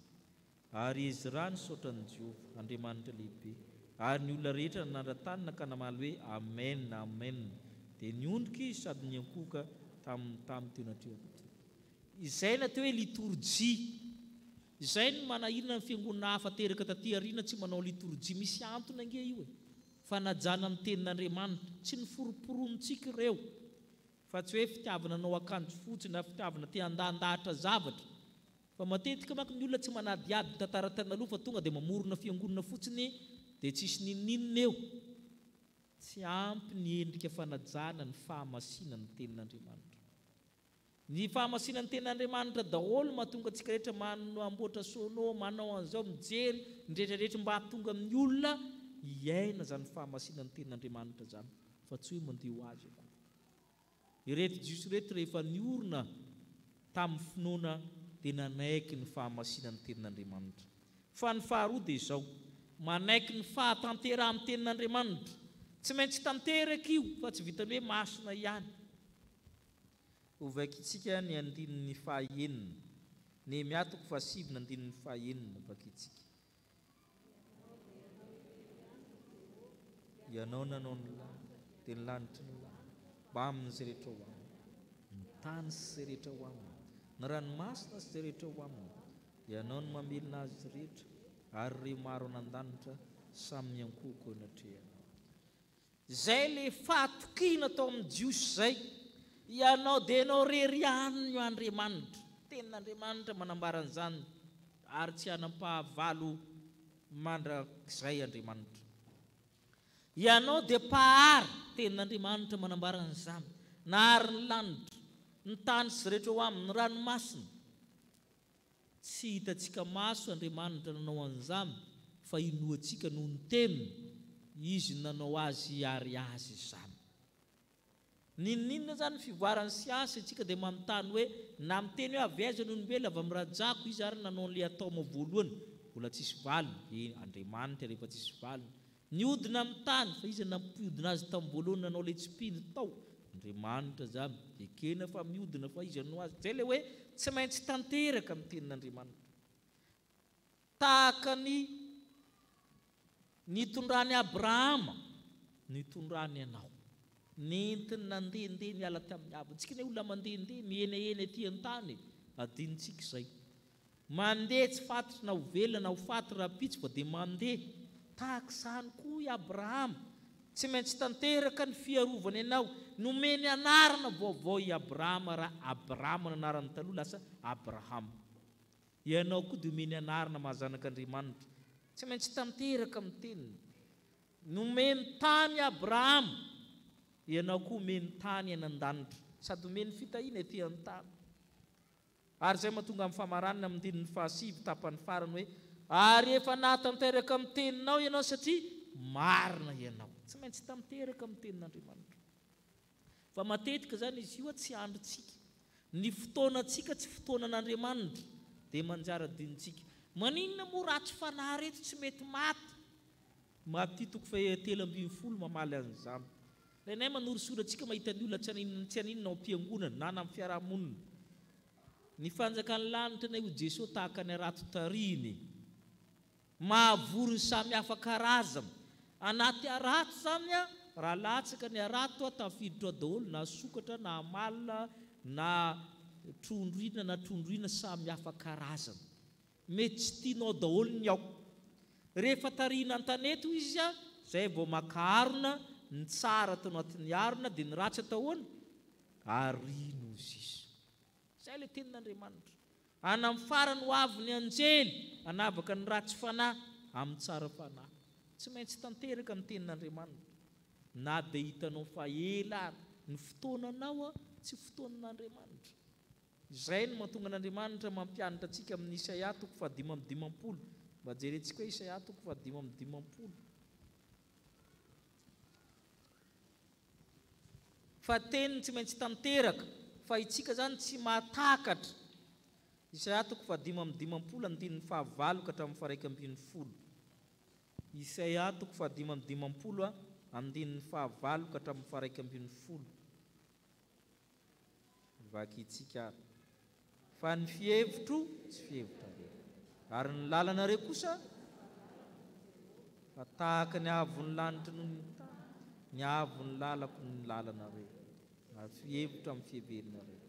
Ary Ezra nisaotra ny Jehovah Andriamanitra lehibe. Ary ny olona rehetra nanandran-tany nakanamaly hoe amen, amen. Dia niondrika izy sady niankoka tamin'ny teo natreo. Izay natao hoe liturjia. Izay no manahirana ny fiangonana hafa teraka taty aoriana tsy manao liturjia. Misy antony ange io e. Fanajana amin'ny tenin'Andriamanitra, tsy ny foroporontsika ireo. Fa tsy hoe fitiavana anao akanjo fotsiny na fitiavana te handandahatra zavatra. Fa matetika manko ny olona tsy manadiady tantara tanaloha fa tonga dia mamorona fiangonana fotsiny dia tsisy ninninina eo. Tsy ampy ny endrika fanajana ny fahamasinan'ny tenin'Andriamanitra. Ny fahamasinan'ny tenin'Andriamanitra daholo mahatonga antsika rehetra manamboatra sono, manao an'izao mijery ny rehetrarehetra mba hahatonga amin'ny olona iaina zany fahamasinan'ny tenin'Andriamanitra zany, fa tsy hoe mandeha ho azy akory. Ireto jiosy reto rehefa niorona tamin'ny finoana dia nanaiky ny fahamasinan'ny tenin'Andriamanitra. Fa ny faharoa dia izao, manaiky ny fahatantera amin'ny tenin'Andriamanitra. Tsy maintsy tanteraka io fa tsy vitany hoe masina ihany. Ovakitsika ny andininy 9, Nehemia toko 7 andininy 9 vakitsika. Ianao nanao ny lanitra, dia ny lanitra ny lanitra, mba amin'izay rehetra ho aminy, ny tany sy izay rehetra ho aminy, ny ranomasina sy izay rehetra ho aminy. Ianao no mamelona azy rehetra, ary ireo maro anan-danitra samy miankoko eo anatrehana. Zay le fahatokina tao amin'ny jiosy zay. Ianao dia ianao rery ihany io Andriamanitra. Tenin'Andriamanitra manambara an'izany, ary tsy hanampahavalo mandrakizay Andriamanitra. Ianao dia pahary, tenin'Andriamanitra manambara an'izany, nahary ny lanitra, ny tany sy rehetra ho aminy, ny ranomasina. Tsy hitantsika maso Andriamanitra nanao an'izany, fa inoantsika noho ny teniny, izy nanao azy hiary azy izany. Ninninona zany fivoaran'ny siansy antsika dia manontany hoe na miteny hoe avy aiza ny olombelona avy amin'ny rajako izy ary nanao an'ilay atao voalohany, mbola tsisy valiny. Andriamanitra rehefa tsisy valiny. Niodina amin'ny tany fa izy nampiodina azy tamin'ny voalohany nanao ilay tsipiny tao. Andriamanitra zany dia kena fa miodina fa izy nanao azy. Zay le hoe tsy maintsy tanteraka amin'ny tenin'Andriamanitra. Tahaka ny nitondrany Abrahama, nitondrany ianao. Nentiny nandehandeha niala tamin'ny havany. Tsika ny olona mandehandeha mienahena etỳ an-tany, adinitsika izay. Mandeha tsy fatotra na ho velona na ho fatotra rapitsy fa dia mandeha. Tahaka izany koa i Abrahama. Tsy maintsy tanteraka ny fiarovany ianao. Nomeny anarana vaovao i Abrahama raha Abrahama ny anarany taloha lasa Abrahama. Ianao koa dia omeny anarana mahazanak'Andriamanitra. Tsy maintsy tanteraka amin'ny teniny. Nomeny tany Abrahama. Ianao koa omeny tany anan-danitra, sady omeny fitahiana etỳ an-tany. Ary zay mahatonga amin'ny famaranana amin'ny andininy 7 tapany farany hoe ary efa nahatanteraka amin'ny teninao ianao satria marina ianao. tsy maintsy tamteraka amin'ny tenin'Andriamanitra. Fa matetika zany izy io tsy androtsika. Ny fotoanantsika tsy fotoanan'Andriamanitra dia manjara-dinintsika. Maninona moa ratsy fanahy reto tsy mety maty? Maty 3:30 mamaly an'izany. Lenay manorosorantsika mahita ny olona tsy aninona ao am-piangonana na amin'ny fiarahamonina. Ny fanjakan'ny lanitra nay ho Jesosy tahaka ny arato tariny. Mahavory samy hafa karazana. Anaty arato zany raha latsaka ny arato tafiditra daholo na sokatra na amalina na trondroina samy hafa karazana. Mety tsy tianao daholo ny ao. Rehefa tarina an-tanety izy zay vao makaharona ny tsara atao anatin'ny arona dia ny ratsy ataoana arino izy. Zay ilay tenin'Andriamanitra. Any amin'ny farany ho avy ny anjely anavaka ny ratsy fanahy amin'ny tsara fanahy. Tsy maintsy tanteraka ny tenin'Andriamanitra. Na dia hitanao fa ela ary ny fotoananao tsy fotoanan'Andriamanitra. Izay no mahatonga n'Andriamanitra mampianatra antsika amin'ny Isaia 5:50. Mba jerentsika hoe Isaia 5:50. Fa teniny tsy maintsy tanteraka, fa itsika zany tsy mahatakatra. Isaia 5:50 andininy 9 ka hatramin'ny 1:10. Isaia 5:50 andininy 9 ka hatramin'ny 1:10. Vaky itsika ary. Fa ny fihevitro tsy fihevitrareo, ary ny lalanareo kosa fa tahaka ny avon'ny lanitra noho ny tany, ny avon'ny lalako ny lalanareo, ary fihevitra amin'ny fiheverinareo.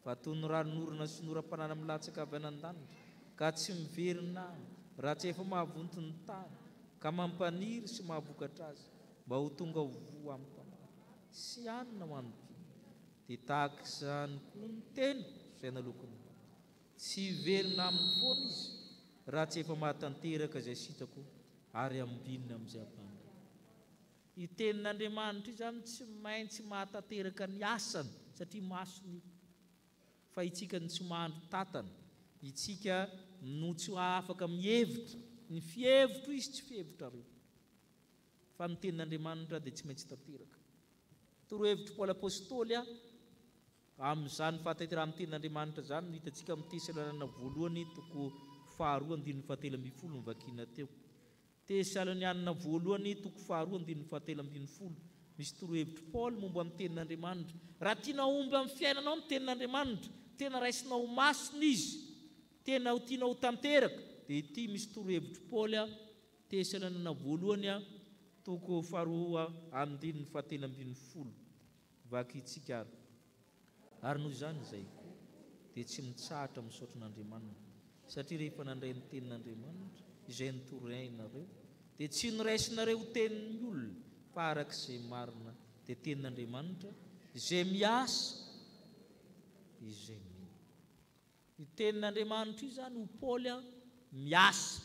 Fa toy ny ranonorona sy noram-panana milatsaka avy anan-danitra, ka tsy miverina raha tsy efa mahavonto ny tany, ka mampaniry sy mahavokatra azy, mba ho tonga ho voa amin'ny mpamary sy anina ho an'ny mpino. Dia tahaka izany koa ny teny izay nalokony. Tsy verina amin'ny foana izy raha tsy efa mahatanteraka izay sitrako ary ambinina amin'izay ampana. I tenin'Andriamanitra io zany tsy maintsy mahatanteraka ny asany satria masony io. Fa itsika ny tsy mahandro tatana, itsika no tsy afaka mihevitra. Ny fihevitro izy tsy fihevitrareo. Fa ny tenin'Andriamanitra dia tsy maintsy tanteraka. Torohevitro Paoly apôstôly amin'izany fahatanterahany tenin'Andriamanitra zany no hitantsika amin'ny Tesaloniana 2:2-7 ny vakiana teo. Tesaloniana 2:2-7 misy torohevitro Paoly momba amin'ny tenin'Andriamanitra. Raha tianao omby amin'ny fiainanao ny tenin'Andriamanitra, tena raisinao masina izy, tena ho tianao tanteraka, dia ity misy torohevitro Paoly Tesaloniana 2:2-7 vaky itsika ary. Ary noho izany izay dia tsy mitsahatra misaotra n'Andriamanitra, satria rehefa nandray ny tenin'Andriamanitra izay nitorainareo dia tsy noraisinareo tenin'ny olona fa arak'izay marina dia tenin'Andriamanitra izay miasa izay mino. I tenin'Andriamanitra io zany ho Paoly miasa,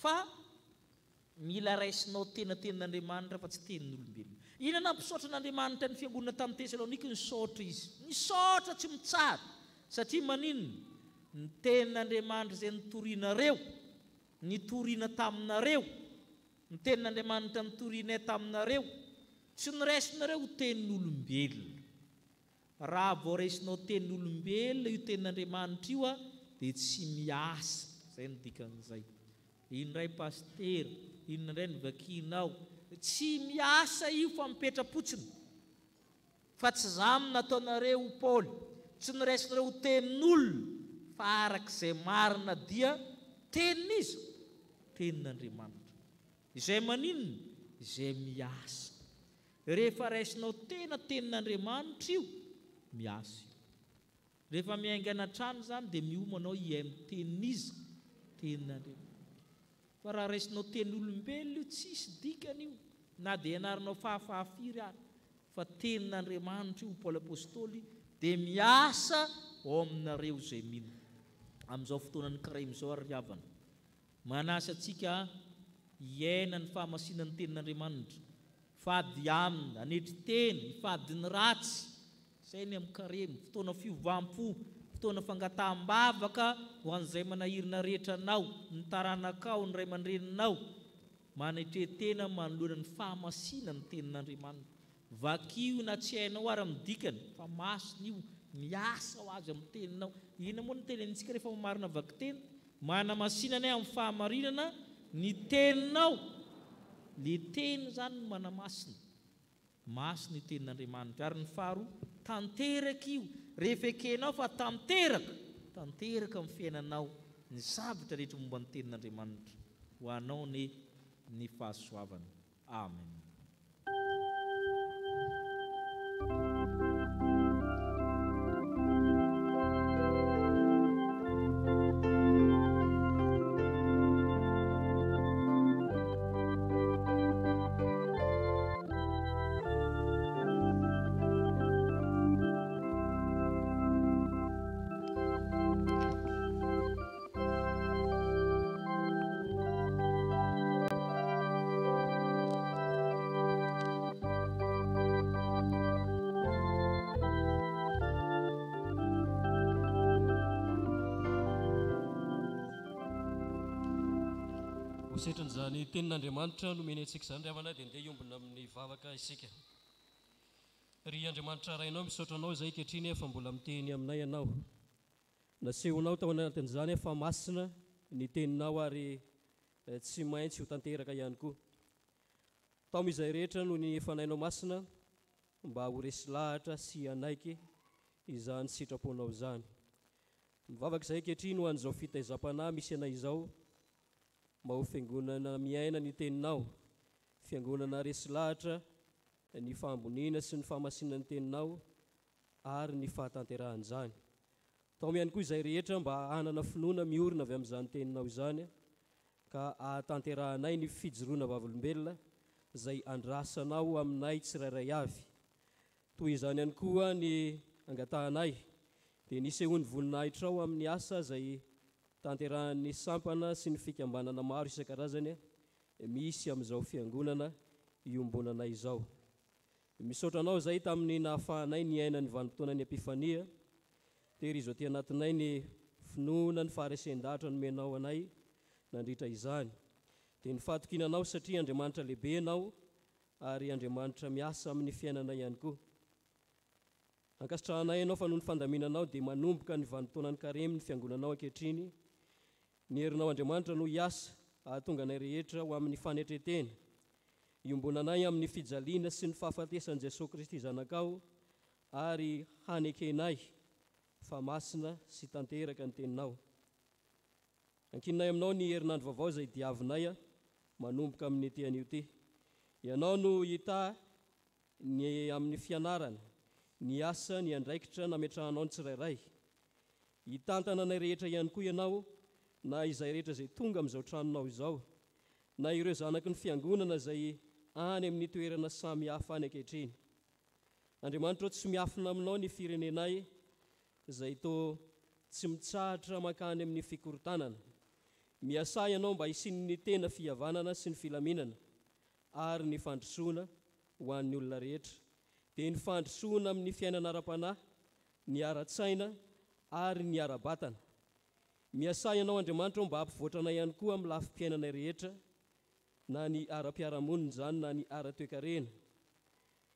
fa mila raisinao tenin'Andriamanitra fa tsy tenin'olombelona. Inona nampisaotra n'Andriamanitra ny fiangonana tamin'ny Tesalonika? Nisaotra izy, nisaotra tsy mitsara, satria maninona? Ny tenin'Andriamanitra izay nitorianareo, nitoriana taminareo, ny tenin'Andriamanitra nitorianay taminareo, tsy niraisinareo ho tenin'olombelona. Raha vao raisinao tenin'olombelona io tenin'Andriamanitra io dia tsy miasa. Zay no dikan'izay. Indray paster, indray ny vakinao, tsy miasa io fa mipetra-potsiny. Fa tsy zany nataonareo Paoly, tsy niraisinareo tenin'olona, fa arak'izay marina dia tenin'izy, tenin'Andriamanitra. Izay maninona? Izay miasa. Rehefa raisinao tenin'Andriamanitra io, miasa io. Rehefa miaingana trano zany dia miomanao iay amin'ny tenin'izy, tenin'Andriamanitra. Fa raha raisinao tenin'olombelona io tsisy dikany io, na dia ianarinao fahafahafiry ary, fa tenin'Andriamanitra io Paoly apôstôly dia miasa ao aminareo izay mino. Amin'izao fotoanany karaim izao ary havana, manasa antsika hiaina ny fahamasinan'ny tenin'Andriamanitra, fady aminy, anetry teny, fady ny ratsy. Izay ny amin'ny karemy, fotoana fiovampo, fotoana fangataham-bavaka ho an'izay manahirina rehetra anao, ny taranakao, ny ray aman-dreninao. manetretena manoloana ny fahamasina ny tenin'Andriamanitra. Vakio na tsy hainao ary amin'ny dikany fa masina io miasa ho azy amin'ny teninao. Ina moa ny tenenintsika rehefa mamarina vakiteny? Manamasinana amin'ny fahamarinana ny teninao. Le teny zany no manamasina. Masina ny tenin'Andriamanitra. Ary ny faharoa, tanteraka io. Rehefa ekenao fa tanteraka amin'ny fiainanao ny zavatra rehetra momba ny tenin'Andriamanitra. Ho anao ny fahasoavana. Amen. Setran'izany tenin'Andriamanitra nomeny antsika izany ry havana dia andeha hiombona amin'ny vavaka isika. Ry Andriamanitra rainao misaotra anao izay ankehitriny efa mbola miteny aminay ianao. Nasehonao tao anatin'izany efa masina ny teninao ary tsy maintsy ho tanteraka ihany koa. Tao amin'izay rehetra no ny fanainao masina mba ho resy lahatra sy anaiky izany sitraponao izany. Mivavaka izay ankehitriny ho an'izao fitaizam-panahy misy anay izao, mba ho fiangonana miaina ny teninao, fiangonana resy lahatra ny fahamboniana sy ny fahamasinana ny teninao ary ny fahatanterahana. Tao ihany koa izay rehetra mba hanana finoana miorina avy amin'izany teninao izany, ka ahantanterahanay ny fijoroana vavolombelona izay andrasanao aminay tsirairay avy. Toy izany ihany koa ny angatahanay dia nisehony voninahitra ao amin'ny asa izay tanterahan'ny sampana sy ny fikambanana maro isan-karazany misy amin'izao fiangonana iombonanay izao. Misaotra anao izay tamin'ny nahafahanay ny aina ny vanim-potoanan'ny Epifania, tery izao ty anatinay ny finoana ny faharesen-dahatra nomenao anay nandritra izany. Dia nifatokinanao satria Andriamanitra lehibe ianao ary Andriamanitra miasa amin'ny fiainanay ihany koa. Ankasitrahanay ianao fa noho ny fandaminanao dia manomboka ny vanim-potoanan'ny karemy ny fiangonanao ankehitriny. Ny herinao Andriamanitra no hiasa ahatonga anay rehetra ho amin'ny fanetretena, iombonanay amin'ny fijaliana sy ny fahafatesan'i Jesosy Kristy zanakao ary hanekenay fa masina sy tanteraka ny teninao. Ankinay aminao ny herinandro vaovao izay diavinay manomboka amin'ny ety an'io ty. Ianao no hita ny amin'ny fianarana, ny asa, ny andraikitra nametrahanao ny tsirairay. Hitantana anay rehetra ihany koa ianao, na izay rehetra izay tonga amin'izao tranonao izao, na ireo zanaky ny fiangonana izay any amin'ny toerana samy hafa any ankehitriny. Andriamanitra tsy miafina aminao ny firenenay izay toa tsy mitsahatra makany amin'ny fikorotanana. Miasa ianao mba hisiny ny tena fihavanana sy ny filaminana ary ny fandrosoana ho an'ny olona rehetra. Dia ny fandrosoana amin'ny fiainana ara-panahy, ny ara-tsaina ary ny ara-batana. Miasa ianao Andriamanitra mba hampivoatra anay ihany koa amin'ny lafim-piainanay rehetra, na ny ara-piaramonina izany na ny ara-toekarena.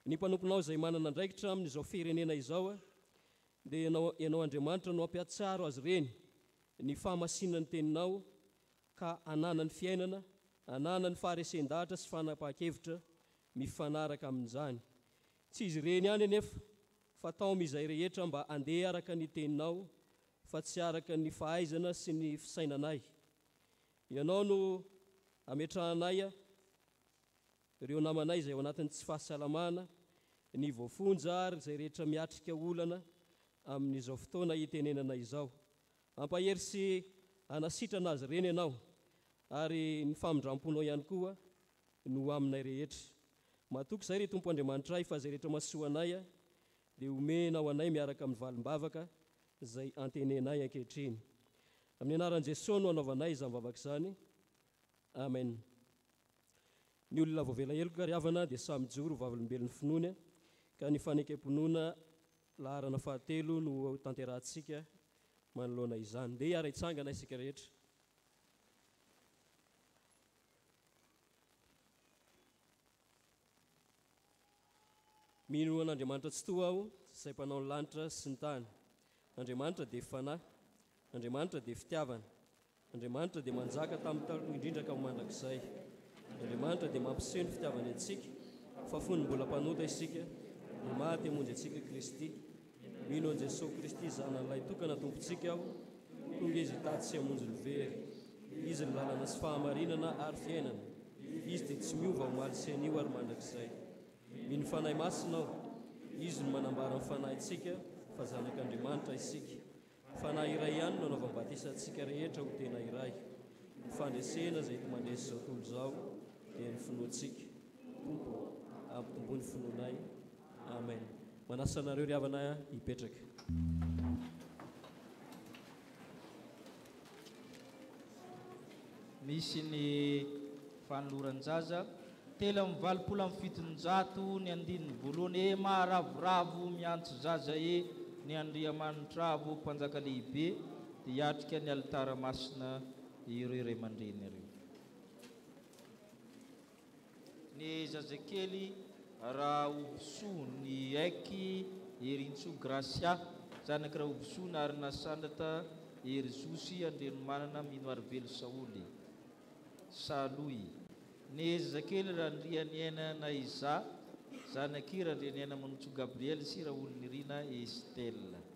Ny mpanomponao izay manana andraikitra amin'izao firenena izao dia ianao Andriamanitra no hampiatsaro azy ireny ny fahamasinana ny teninao, ka ananany fiainana, ananany faharesen-dahatra sy fanapahan-kevitra mifanaraka amin'izany. Tsy izy ireny ihany anefa, fa tao amin'izay rehetra mba andeha araka ny teninao, fa tsy araka ny fahaizana sy ny fisainanay. Ianao no ametrahanay ireo namanay izay ao anatin'ny tsy fahasalamana, ny voafonja ary izay rehetra miatrika olana amin'izao fotoana hitenenana izao. Ampahery sy anasitrana azy ireny ianao, ary ny famindramponao ihany koa no aminay rehetra. Matoky izay ry Tompo Andriamanitra fa izay rehetra mahasoa anay dia omenao anay miaraka amin'ny valim-bavaka izay antenenay ankehitriny. Amin'ny anaran'i Jesosy no anaovanay izany vavaka izany. Amen. Ny olona voavela heloka ry havana dia samy joro vavolombelon'ny finoana, ka ny fanekam-ponoana laharana fahatelo no tanterahantsika manoloana izany. Dia hiara-hitsangana isika rehetra. mino an'Andriamanitra tsy toa aho izay mpanao ny lanitra sy ny tany. Andriamanitra dia fanahy, Andriamanitra dia fitiavana, Andriamanitra dia manjaka tamin'ny taloha indrindra ka ho mandrakizay. Andriamanitra dia mampiseho ny fitiavany antsika, fa fony mbola mpanota isika, dia maty hamonjy antsika Kristy. Mino an'i Jesosy Kristy zanan'ilay tokana tompontsika aho, tonga izy tady sy hamonjy ny very. Izy ny lalana sy fahamarinana ary fiainana. Izy dia tsy miova omaly sy anio ary mandrakizay. Mino fanahy masina aho, izy no manambara ny fanahintsika fa zanak'Andriamanitra isika. Fanahy iray ihany no anaovam-batisantsika rehetra ho tena iray. Ny fandresena izay mandresy izao tontolo izao dia ny finoantsika. Tompo ampitombony finoanay. Amen. Manasa anareo ry havana hipetraka. Misy ny fanoloran-jaza telo amby 27 ny andininy voalohany maharavoravo miantso zaza ny Andriamanitra avo mpanjaka lehibe dia hiatrika ny alitara masina ireo ray aman-dreny ireo. Ny zazakely raha Obisoa ny aiky Erintsio Gracia zanaky raha Obisoa na arina sandrata Erizosy Andrenomanana mino arivelo Saoly Saloy. Ny zazakely raha Andrianiaina na Iza zanaky raha Andrianiaina Manotso Gabriel sy raha Olonirina Estelle.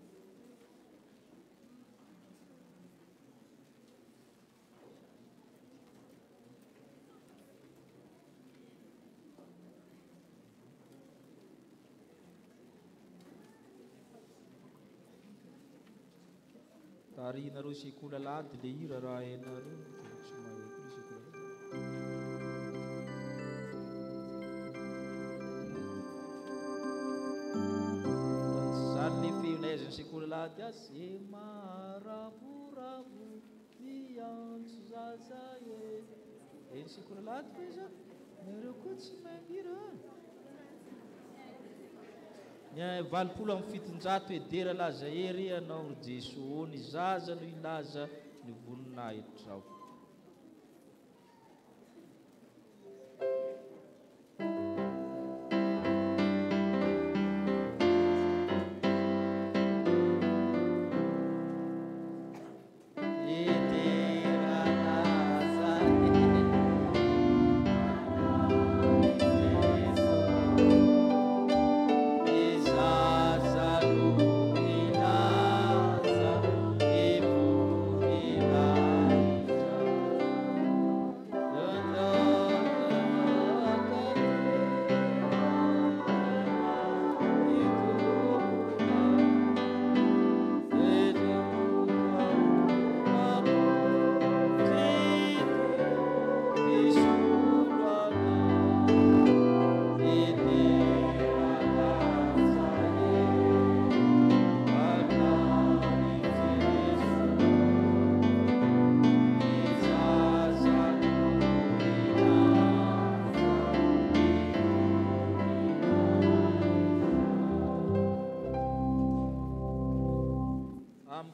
Tarinareo sekola lady le hira raha hainareo tsy maheko ny sekola zany le feonaiza ny sekola lady azy maravouravo miantso zaza ny sekola lady fa iza nareo koa tsy mahira ny 27 edera laza ery anao Jesosy ny zaza no ilaza ny voninahitra ao.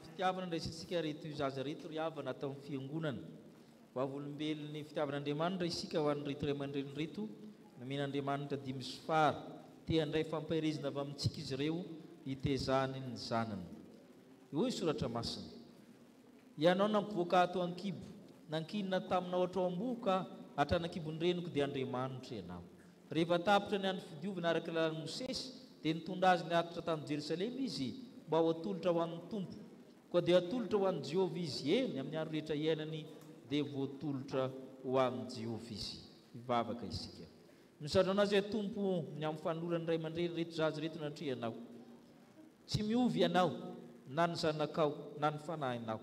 Fitiavana ndraisitsika reto zaza reto ry havana atao amin'ny fiangonana vavolombelon'ny fitiavan'Andriamanitra isika ho an'ny reto ray aman-dreny reto nomen'Andriamanitra dimy sy fara te handray fampahirizina avy amintsika izy ireo hitezany ny zanany. Io soratra masina ianao nampivoaka ato ankibo nankinina taminao atrao am-boka hatranakibony reniko dia Andriamanitra ianao. Rehefa tapitra ny andro fidiovana araka lalan'i Mosesy dia nitondra azy niakatra tany Jerusalema izy mba ho atolotra ho an'ny Tompo. Koa dia atolotra ho an'i Jehovah izy eny amin'ny andro rehetra iainany dia voatolotra ho an'i Jehovah izy. Ivavaka isika. Misaotra anazy Tompo ny amin'ny fanolorany ray aman-dreny reto zaza reto natrehanao. Tsy miovy ianao na ny zanakao na ny fanahinao.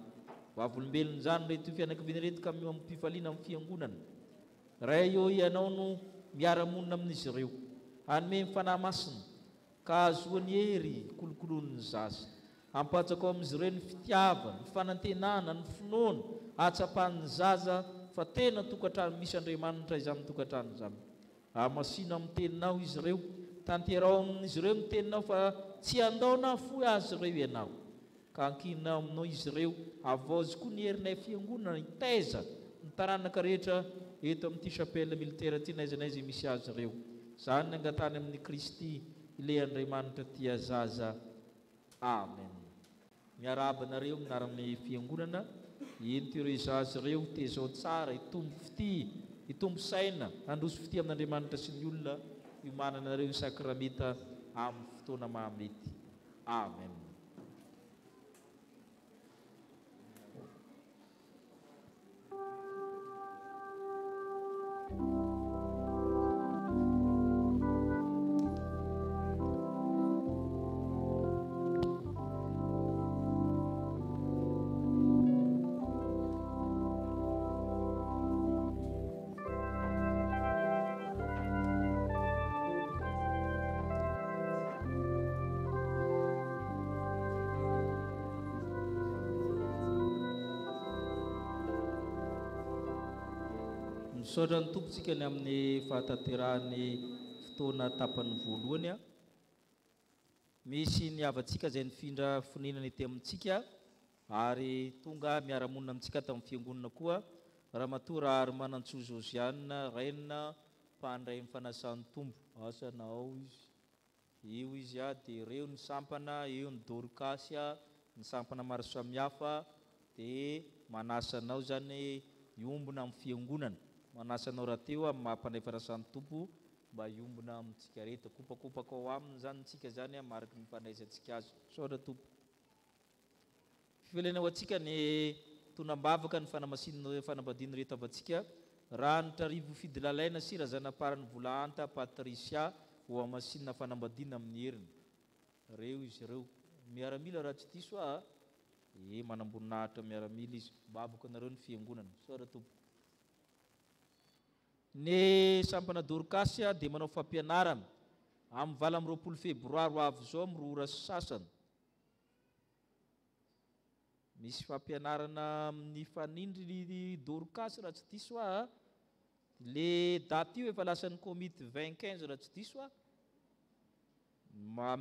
Vavolombelony zany reto fianakaviana reto ka mimpifaliana amin'ny fiangonana. Ray eo ianao no miara-monina amin'izy ireo. Hanome mifanahy masina ka azoany hery kolokoloan'ny zaza. Ampatsaka ao amin'izy ireo ny fitiavana, ny fanantenana, ny finoana, atsapan'ny zaza fa tena tokantrano misy Andriamanitra izany tokantrano izany. Amasina amin'ny teninao izy ireo, tanterao amin'izy ireo ny teninao fa tsy andaona foy azy ireo ianao. Ka ankinao aminao izy ireo, avozy koa ny herinay fiangonana hitaiza ny taranaka rehetra eto amin'ity chapelle militaire ity naiza misy azy ireo. Zany ny angatany amin'ny Kristy ilay Andriamanitra tia zaza. Amen. Miarabanareo minarany fiangonana ento ireo zaza ireo tezao tsara hitombo fity, hitombo saina, handroso fity amin'Andriamanitra sy ny olona iomananareo ny sakramenta amin'ny fotoana mahamety. Amen. Misaotra ny tompontsika ny amin'ny fahatanterahany fotoana tapany voalohany. Misy ny havantsika izay nifindra fonenana ety amintsika ary tonga miara-monina amintsika tamin'ny fiangonana koa Ramatoa ary Manantsoa Josiane Reine mpandray amin'ny fanasan'ny tombo. Asanao izy. Io izy dia ireo ny sampana, eo ny Dorcas, ny sampana maro samihafa dia manasanao zany iombona amin'ny fiangonana. Manasanao rahateo amin'ny mampandray fanasan'ny tompo mba iombona amintsika rehetra. Kopakopaka ao aminy zany tsika zany mariky ny fandraisantsika azy. Saotra tompo. Fivelena ho antsika ny tonam-bavaka ny fanambadiany rehetra avantsika. Ranitra Rivo Fidilalaina sy razanaparany Volahanta Patricia ho amasinina fanambadiana amin'ny heriny. Reo izy ireo. Miaramila raha tsy diso manamboninahitra miaramila izy. Bavaka nareo ny fiangonana. Saotra tompo. Ny sampana Dorcas dia manao fampianarana amin'ny 20 Febroary ho avy zao mirora sasany. Misy fampianarana amin'ny fanindry Dorcas raha tsy diso le daty io efa lasan'ny komity 2015 raha tsy diso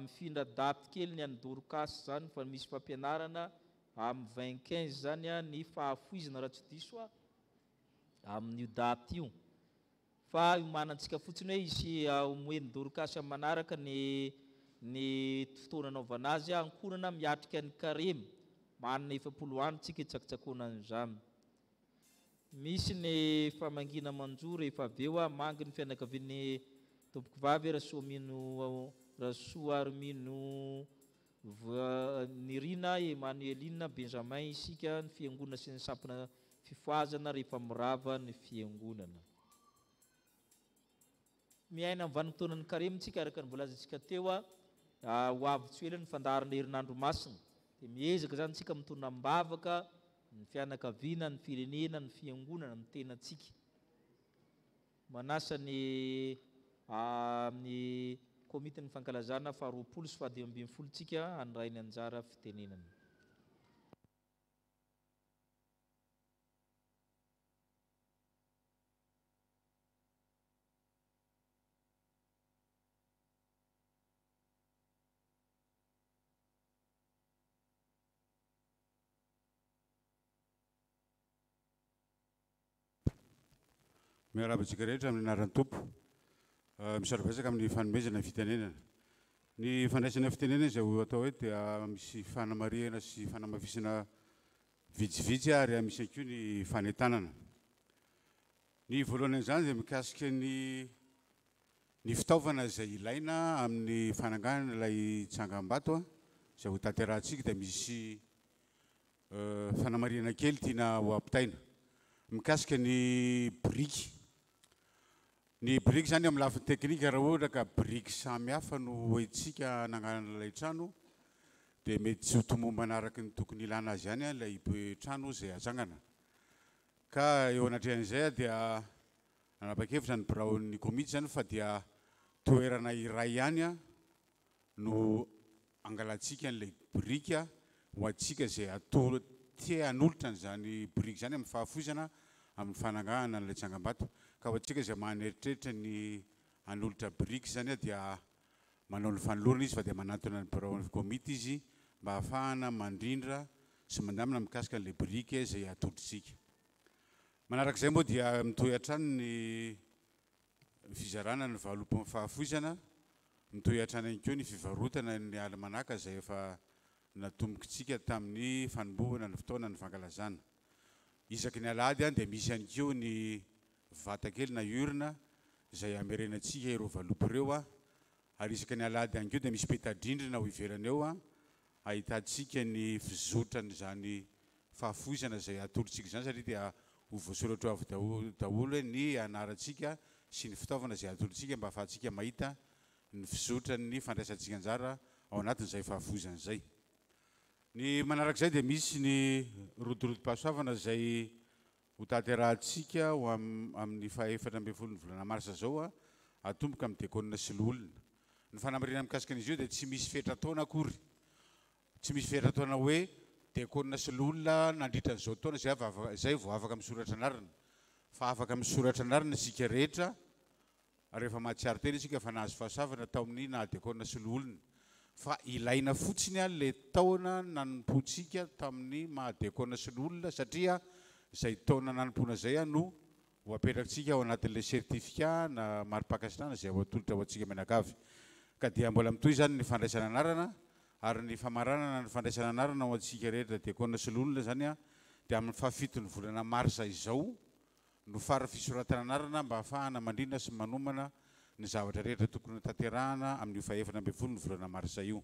mifindra daty kely ny an'ny Dorcas zany fa misy fampianarana amin'ny 2015 zany ny fahafoizana raha tsy diso amin'io daty io. Fa manantsika fotsiny hoe isy moeny Dorcas manaraka ny fotoana anaovana azy ankonana miatrika ny Karemy. Manana 70 andro tsika itsakitsakona an'izany. Misy ny famangina manjoro efa avy eo mangy ny fianakavian'ny tompoko vavy Rasoa Armino Nirina Emmanueline Benjamin isika ny fiangonana sy ny sampana fifoazana rehefa mirava ny fiangonana. Miaina amin'ny vanim-potoanan'ny Karemy tsika araka ny volazantsika teo ho avy tsy ela ny fandaharana herinandro masina. Dia miezaka zany tsika mitondra mbavaka ny fianakaviana, ny firenena, ny fiangonana, ny tenantsika. Manasa ny komitin'ny fankalazana fa 20 sy 12 tsika handray ny anjara fitenenana. Miarabantsika rehetra amin'ny anaran'ny tompo. Misaotra betsaka amin'ny fanomezana fitenenana. Ny fandraisana fitenenana izay atao hoe dia misy fanamariana sy fanamafisana vitsivitsy ary misy koa ny fanentanana. Ny voalohany an'izany dia mikasika ny fitaovana izay ilaina amin'ny fananganana ilay tsangam-bato izay ho tanterahantsika dia misy fanamariana kely tiana ho ampitaina. Mikasika ny briky. Ny briky zany amin'ny lafiny teknika raha ohatra ka briky samihafa no hoentsika hananganana ilay trano dia mety tsy ho tomomba manaraka ny tokony ilana azy ihany ilay trano izay hatsangana. Ka eo anatrehan'izay dia nanapa-kevitra ny biraon'ny komity zany fa dia toerana iray ihany no angalantsika n'ilay briky ho antsika izay tia hanolotra n'izany briky zany amin'ny fahafoizana amin'ny fanangahana n'ilay tsangam-bato. Ka ho antsika izay maneritreitra ny hanolotra briky zany dia manao ny fanolorana izy fa dia manantona ny biraon'ny komity izy mba ahafahana mandrindra sy mandamina mikasika n'ilay briky izay atolotritsika. Manarak'izay moa dia mitohy hatrany ny fizarana ny valopin'ny fahafoizana mitoy hatrany ihany koa ny fivarotana ny alamanaka izay efa natombokitsika tamin'ny fanombohana ny fotoana ny fankalazana. Isaky ny alahady dia misy ihany koa ny vatakely na urna izay amerenantsika ireo valopy ireo ary isaky ny alahady ihany koa dia misy petadrindrina ho ivelany eo ahitantsika ny fizotrany zany fahafoizana izay atolotsika zany satria dia ho voasoratra avy daholo ny anarantsika sy ny fitaovana izay atolotsika mba ahafahantsika mahita ny fizotrany fandraisantsika anjara ao anatin'izay fahafoizana izay. Ny manarak'izay dia misy ny rodorotom-pahasoavana izay ho tanterahantsika ho amin'ny faha-efatra ambin'ny folo ny volana marsa zao atomboka amin'ny diakonina sy loolona. Ny fanamarina mikasika an'izy io dia tsy misy fetra-taona akory, tsy misy fetra-taona hoe diakonina sy loolona nandritra an'izao taona zay vao afaka misoratra anarana, fa afaka misoratra anarana isika rehetra rehefa mahatsiaro tena isika fa nahazo fahasoavana tao amin'ny na diakonina sy loolona, fa ilaina fotsiny le taona nanompontsika tamin'ny mahadiakonina sy loolona satria izay taona nanompoana izay no ho apetrakantsika ao anatin'ilay sertifika na mari-pakasitrahana izay ho atolotra ho antsika menakavy. Ka dia mbola mitoy zany ny fandraisana anarana ary ny famaranana ny fandraisana anarana ho antsika rehetra diakonina sy loolona zany dia amin'ny fahafitony volana marsa izao no fara fisoratana anarana mba ahafahana mandrina sy manomana ny zavatra rehetra tokony tanterahana amin'ny faha-efatra ambin'ny folo ny volana marsa io.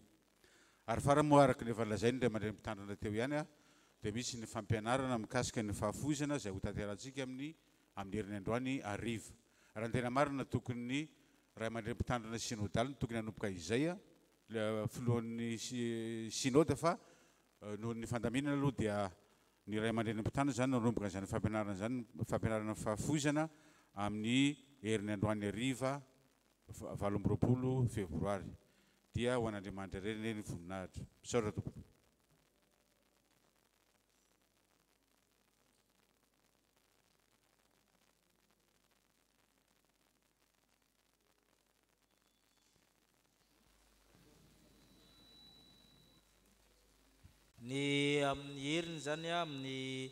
Ary fara moa araka ny efa lazainy Ray aman-dreny-mpitandrana teo ihany dia misy ny fampianarana mikasika ny fahafoizana izay ho tanterantsika amin'ny herin'ny androany hariva. Raha ny tena marina tokony ny Ray aman-dreny-mpitandrana synôdaly no tokony hanomboka izay filohan'ny synôda fa noho ny fandaminana aloha dia ny Ray aman-dreny-mpitandrana zany nanomboka zany fampianarana zany, fampianarana fahafoizana amin'ny herin'ny androany hariva 18 febroary dia ho an'Andriamanitra reny ny voninahitra. Misaotra tompoko. Ny amin'ny heriny zany amin'ny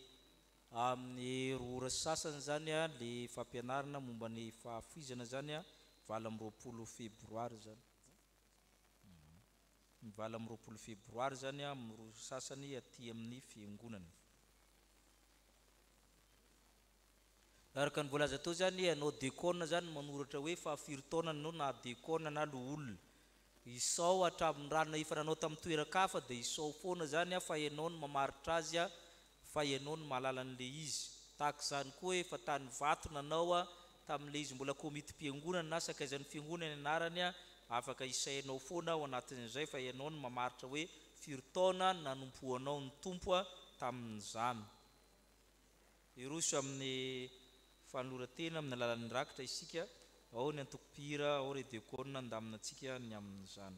roa ora sasany zany le fampianarana momba ny fahafoizana zany 20 febroary zany. 20 febroary zany amin'ny roa sasany aty amin'ny fiangonana. Araka ny voalaza tao zany ianao diakona zany manoratra hoe fahafiry taona anao na diakona na loolona. Isao hatramin'ny rano efa nanao tamin'ny toeran-kafa dia isao foana zany fa ianao no mamaritra azy fa ianao no mahalala an'ilay izy. Tahaka izany koa efa tany vato nanao tamin'ilay izy mbola komiti-piangonana na sakaizan'ny fiangonana anarany afaka isainao foana ao anatin'izay fa ianao no mamaritra hoe firy taona nanompoanao ny tompo tamin'izany. Iroso amin'ny fanoratena amin'ny alalan'ny rakitra isika ao ny antokopira ao ry diakona andamina antsika ny amin'izany.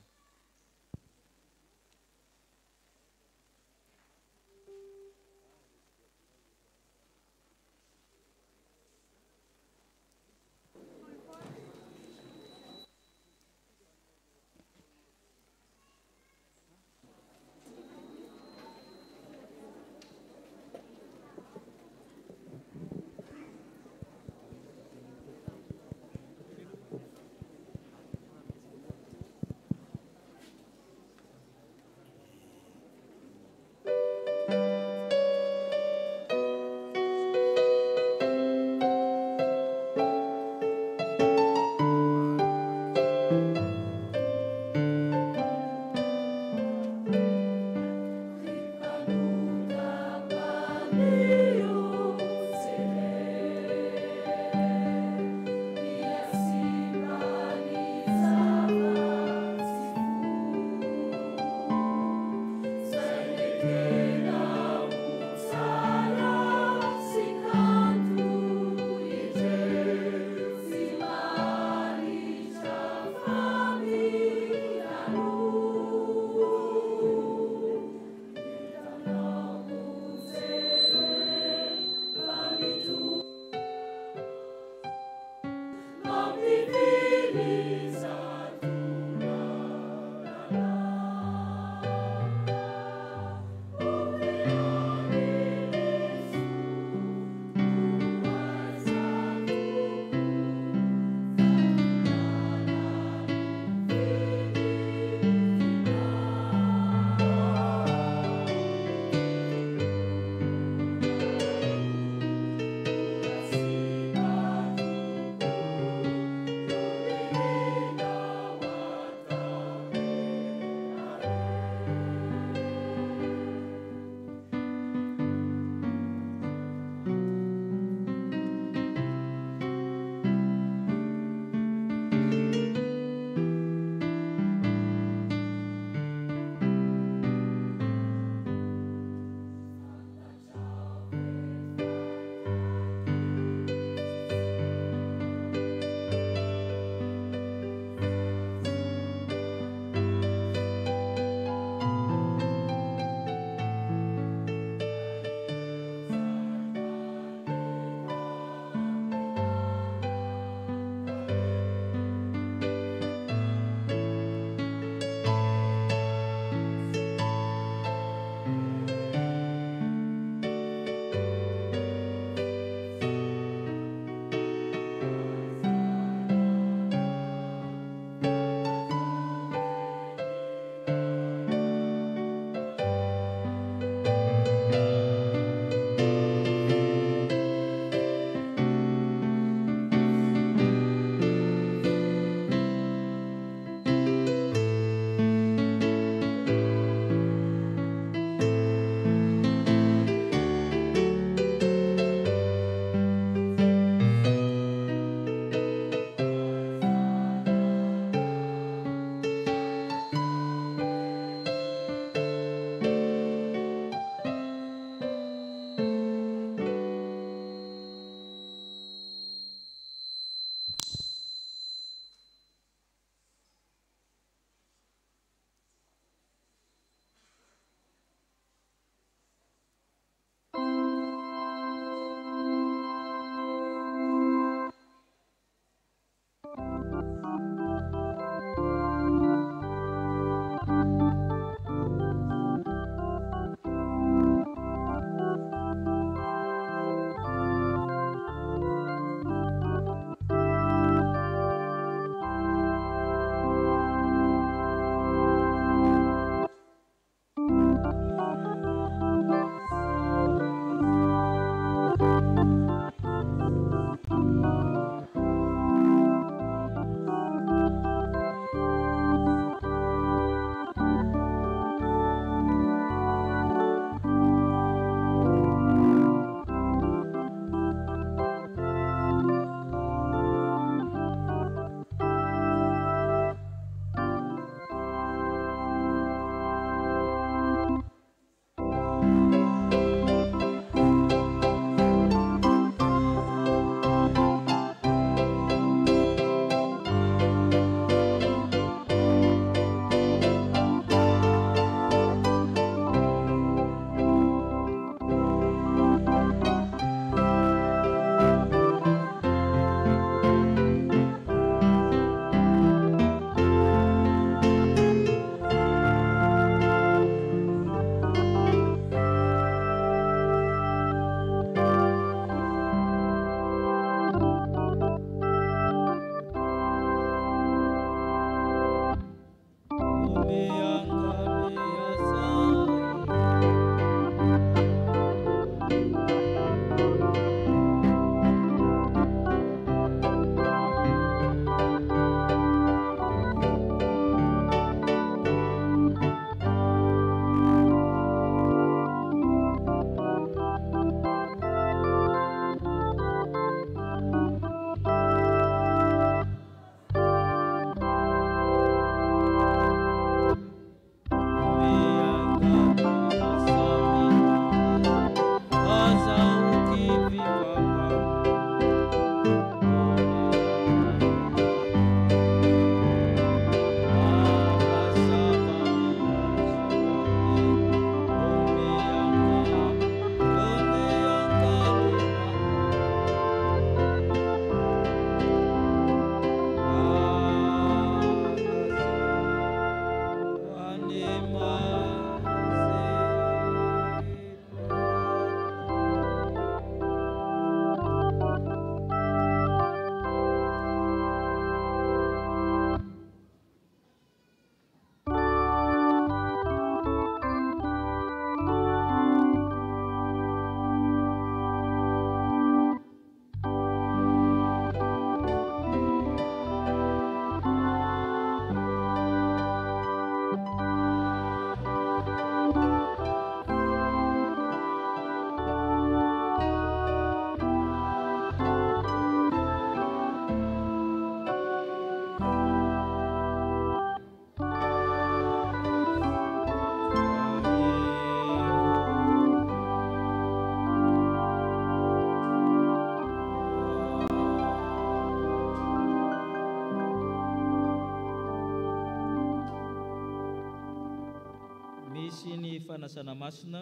fanasana masina,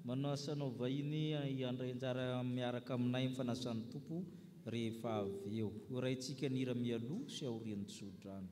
manao asanao vahiny iandray anjara miaraka aminay amin'ny fanasan'ny tompo rehefa avy eo. Horaintsika ny hira mialoha sy aorian'ny tsodrano.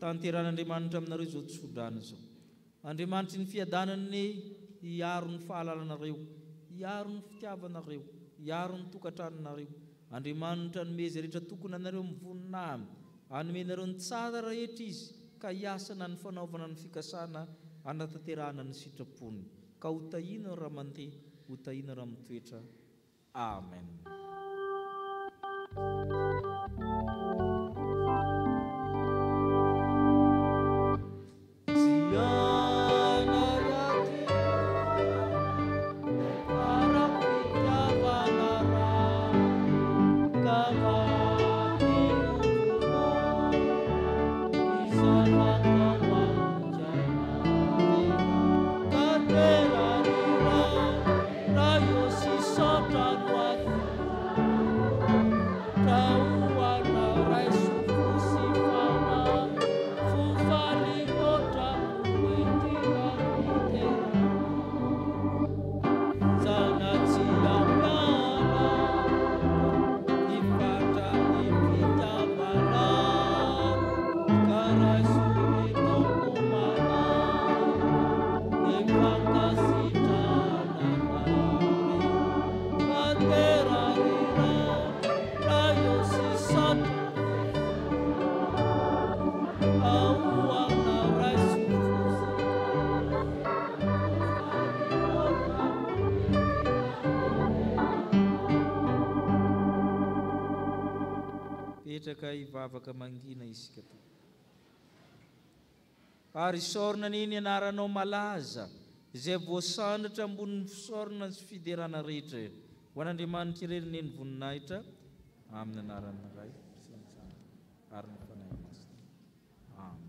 Tanteran'Andriamanitra aminareo izao tsodrano izao. Andriamanitry ny fiadanany hiaro ny fahalalanareo, hiaro ny fitiavanareo, hiaro ny tokantranonareo. Andriamanitra nomeza rehetra tokony anareo mivonina aminy, anomenareo ny tsara rehetra izy, ka hiasana ny fanaovana ny fikasana anatanterahana ny sitrapony. Ka ho tahina raha mandeha, ho tahina raha mitoetra. Amen. Petraka ivavaka mangina isika to. Ary sorona niny anaranao malaza, izay voasandatra ambonin'ny sorona sy fiderana rehetra. Ho an'Andriamanitra irery neny voninahitra amin'ny anarany iray ary ny fanahy masina. Amen.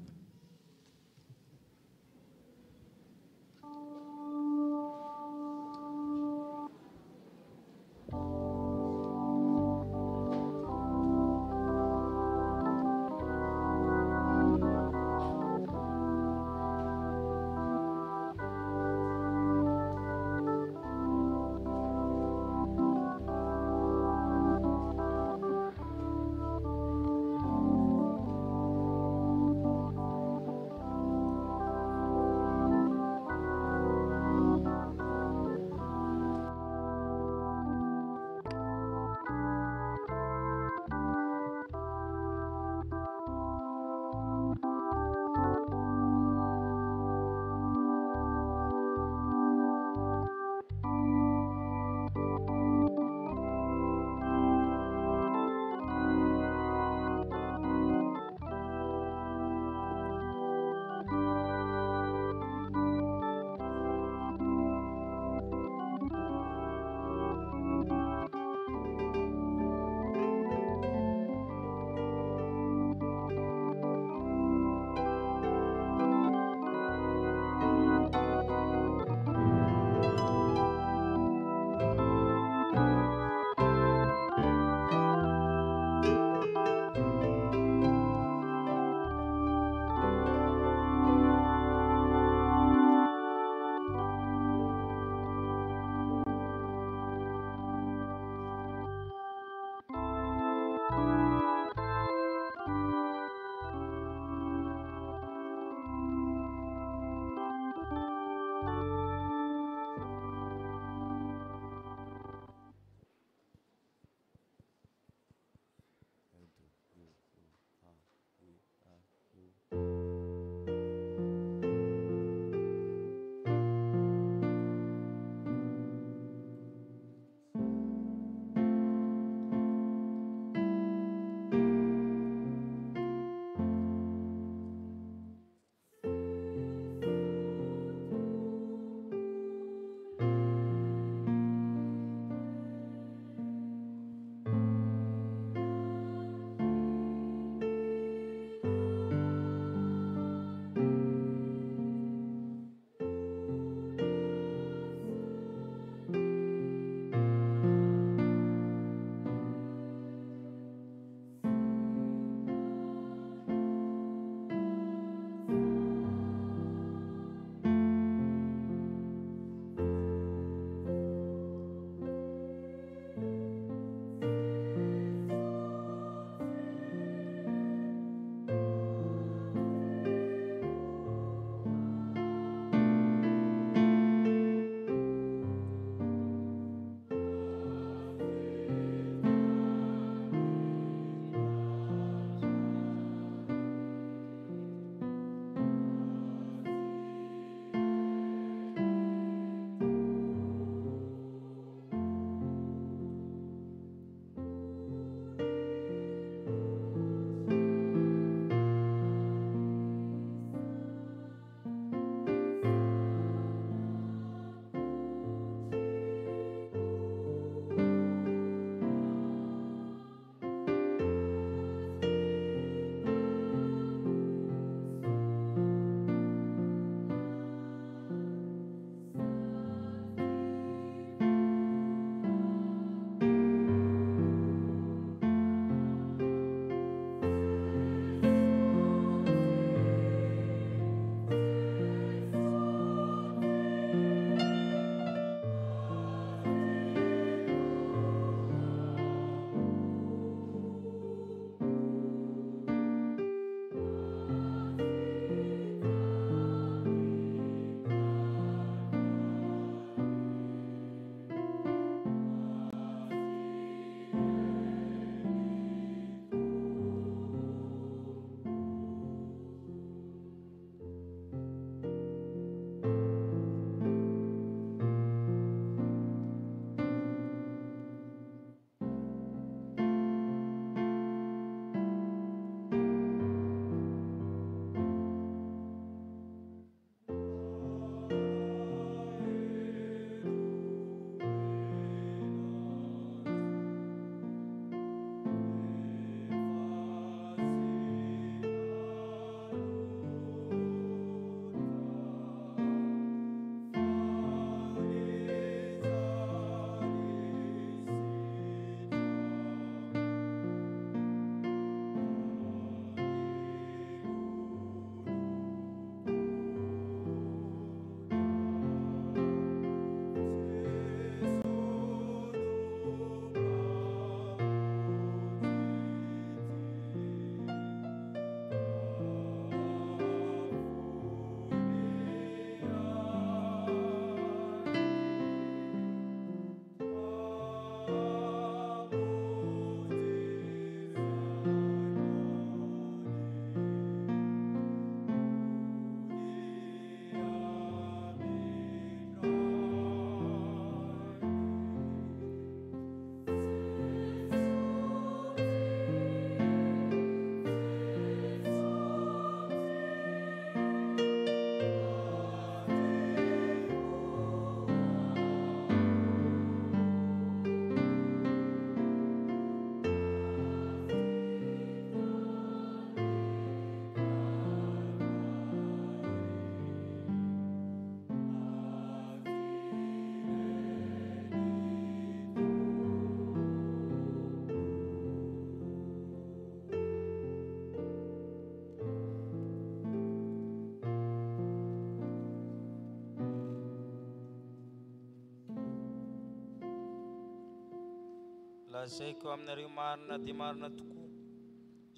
lazaiko aminareo marina dia marina tokoa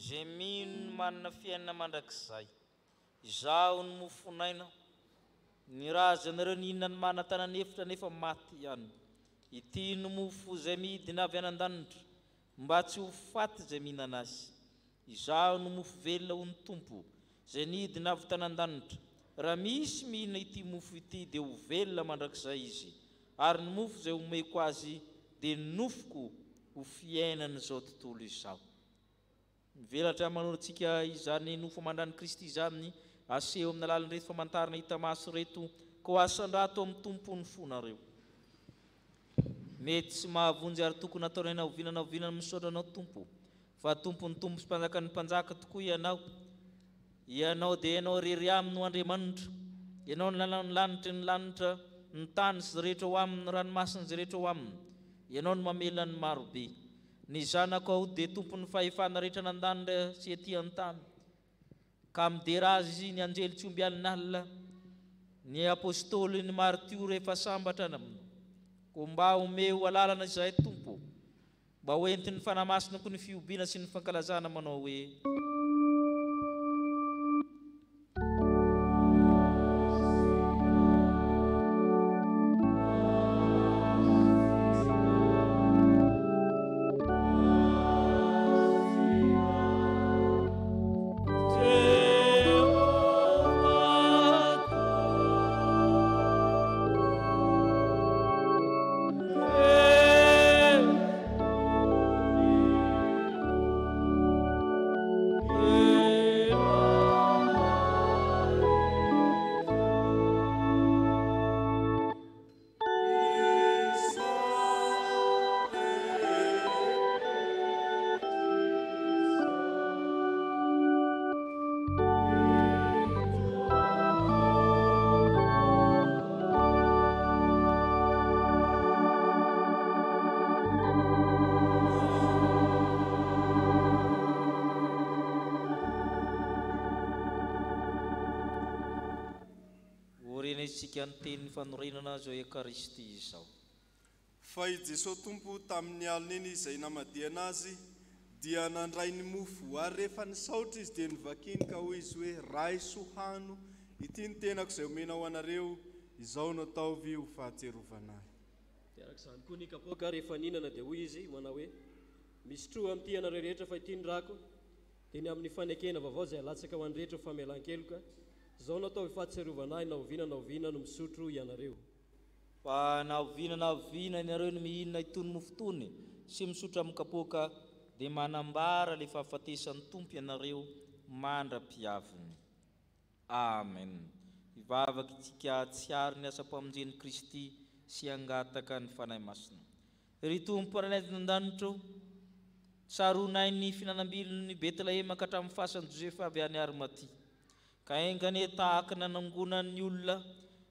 zay mino manana fiainana mandrakizay izaho ny mofonaina ny razanareo ninona ny mana-tanana efitra nefa maty ihany ity no mofo zay midina avy anan-danitra mba tsy ho faty zay mihinana azy izaho no mofo velona ho ny tompo zay nidina avy tanan-danitra raha misy mihina ity mofo ity dia ho velona mandrakizay izy ary ny mofo zay omeko azy dia nofoko ho fiainana zao tontolo izao mivelatra manorintsika izany nofo mandany Kristy izany aseho amin'ny alalan'ireto famantarana hita maso reto ko asan-drato amin'ny tompony fonareo mety tsy mahavonjy ary tokony ataonay ovinana misaotra anao tompo fa tompony tompo sy mpanjakany mpanjaka tokoa ianao dia ianao rery aminy no Andriamanitra ianao ny lanitra ny tany sy rehetra ho aminy ny ranomasina zay rehetra ho aminy ianao ny mamela ny marobe ny zanako ao dia tompony fahefana rehetra nandanitra sy etỳ an-tany ka midera azy izy ny anjely tsy omby alina alina ny apôstôly ny martio rehefa sambatra aminy ko mba omeo alalana izay tompo mba hoentiny fanamasina ko ny fiobiana sy ny fankalazana manao hoe isika ny teny fanorenana zao Ekaristy izao fa i Jesosy tompo tamin'ny alina iny izay namadiana azy dia nandray ny mofo ary rehefa nisaotra izy dia nivakiny ka hoy izy hoe ray sohano ity ny tenako izay omenao anareo izao no ataovy ho fahatserovanahy tiarak'izany koa ny kapoaka rehefa ninana dia hoy izy manao hoe misy tro amin'ity anareo rehetra fa ity ny rako dia ny amin'ny fanekena vaovao izay alatsaka ho an'ny rehetra ho famelan-keloka izao no atao fahatserovanahy naoviana no misotro ianareo fa naoviana ianareo no mihinana itony mofo itony sy misotra amin'ny kapoaka dia manambara le fahafatesan'ny tompo ianareo mandra-piaviny amen ivavaka itsika tsiary ny asa-pamonjen'i Kristy sy angataka ny fanahy masina ry tompo aran'azy nan-danitro tsaronay ny finanambilon'ny Betlehema ka hatramin'ny fasan'i Josefa avy any Arimatia ka engane tahaka nanangonan'ny olona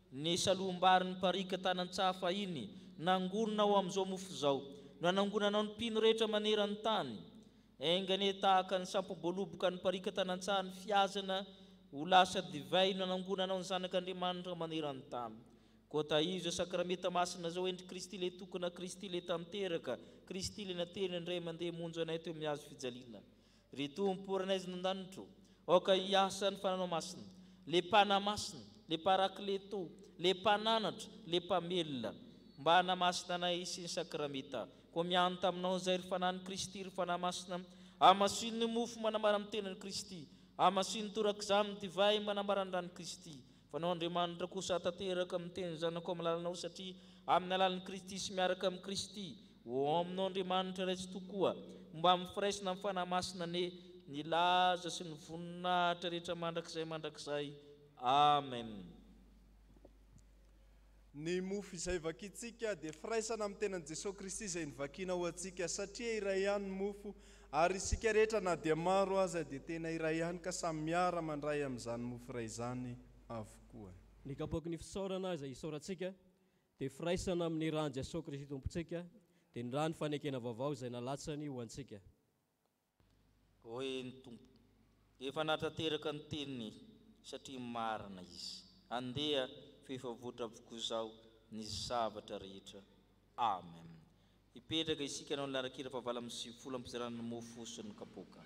ny saloham-bary ny parika tanan-tsafa iny nangonanao amin'izao mofo zao no nangonanao ny mpino rehetra manerany tany engane tahaka ny sampam-boaloboka ny parika tanan-tsaha ny fiazana ho lasa divay no nangonanao ny zanak'Andriamanitra manerany tany kota izo sakramenta masina zao endry Kristy le tokona Kristy le tanteraka Kristy le nateny indray mandeha monjo anay teo miazo fijaliana ry tompo ranaizy nan-danitro oka hiasa ny fananao masina le mpanamasina le parakleto le mpananatra le mpamelona mba hanamasina anay sy ny sakramenta ko mianta aminao zay ry fanan'ny Kristy ry fanahy masina amasin'ny ny mofo manambara amin'ny tenan'ny Kristy amasin'ny torak'izany divay manambara ny rany Kristy fanao Andriamanitra kosa tanteraka amin'ny teny zanako amin'ny lalanao satria amin'ny alalan'ny Kristy sy miaraka amin'ny Kristy ho aminao Andriamanitra raitsy tokoa mba mifiraisina amin'ny fanahy masina ny laza sy ny voninahitra rehetra mandrakizay amen ny mofo izay vakitsika dia firaisana amin'ny tenan'i Jesosy Kristy izay nivakina ho antsika satria iray ihany ny mofo ary isika rehetra na dia maro aza dia tena iray ihany ka samy miara mandray amin'izany mofo iray izany avokoa ny kapoaky ny fisaorana izay isaorantsika dia firaisana amin'ny rany Jesosy Kristy tompontsika dia ny rany fanekena vaovao izay nalatsany ho antsika hoe ny tompo efa natanteraka ny teniny satria marina izy andeha fefavoatra avokoa zao ny zavatra rehetra amen ipetraka isika anao larakira fa vala amin'ny sivifolo ampizarana mofo sy ny kapoka.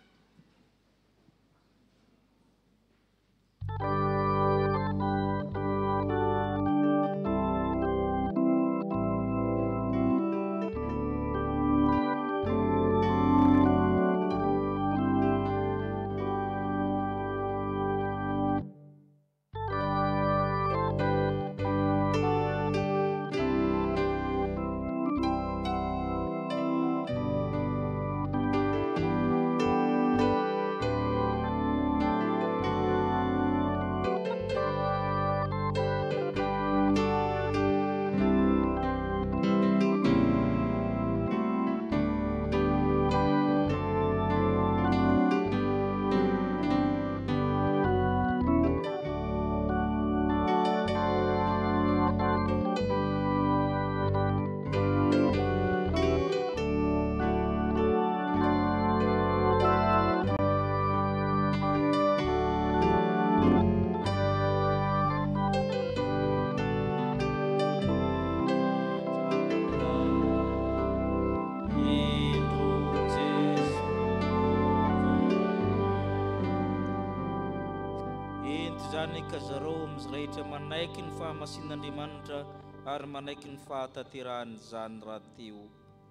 Kazarao amizay manaiky ny fahamasin'Andriamanitra ary manaiky ny fahatanterahany zany raha teo.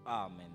Amen.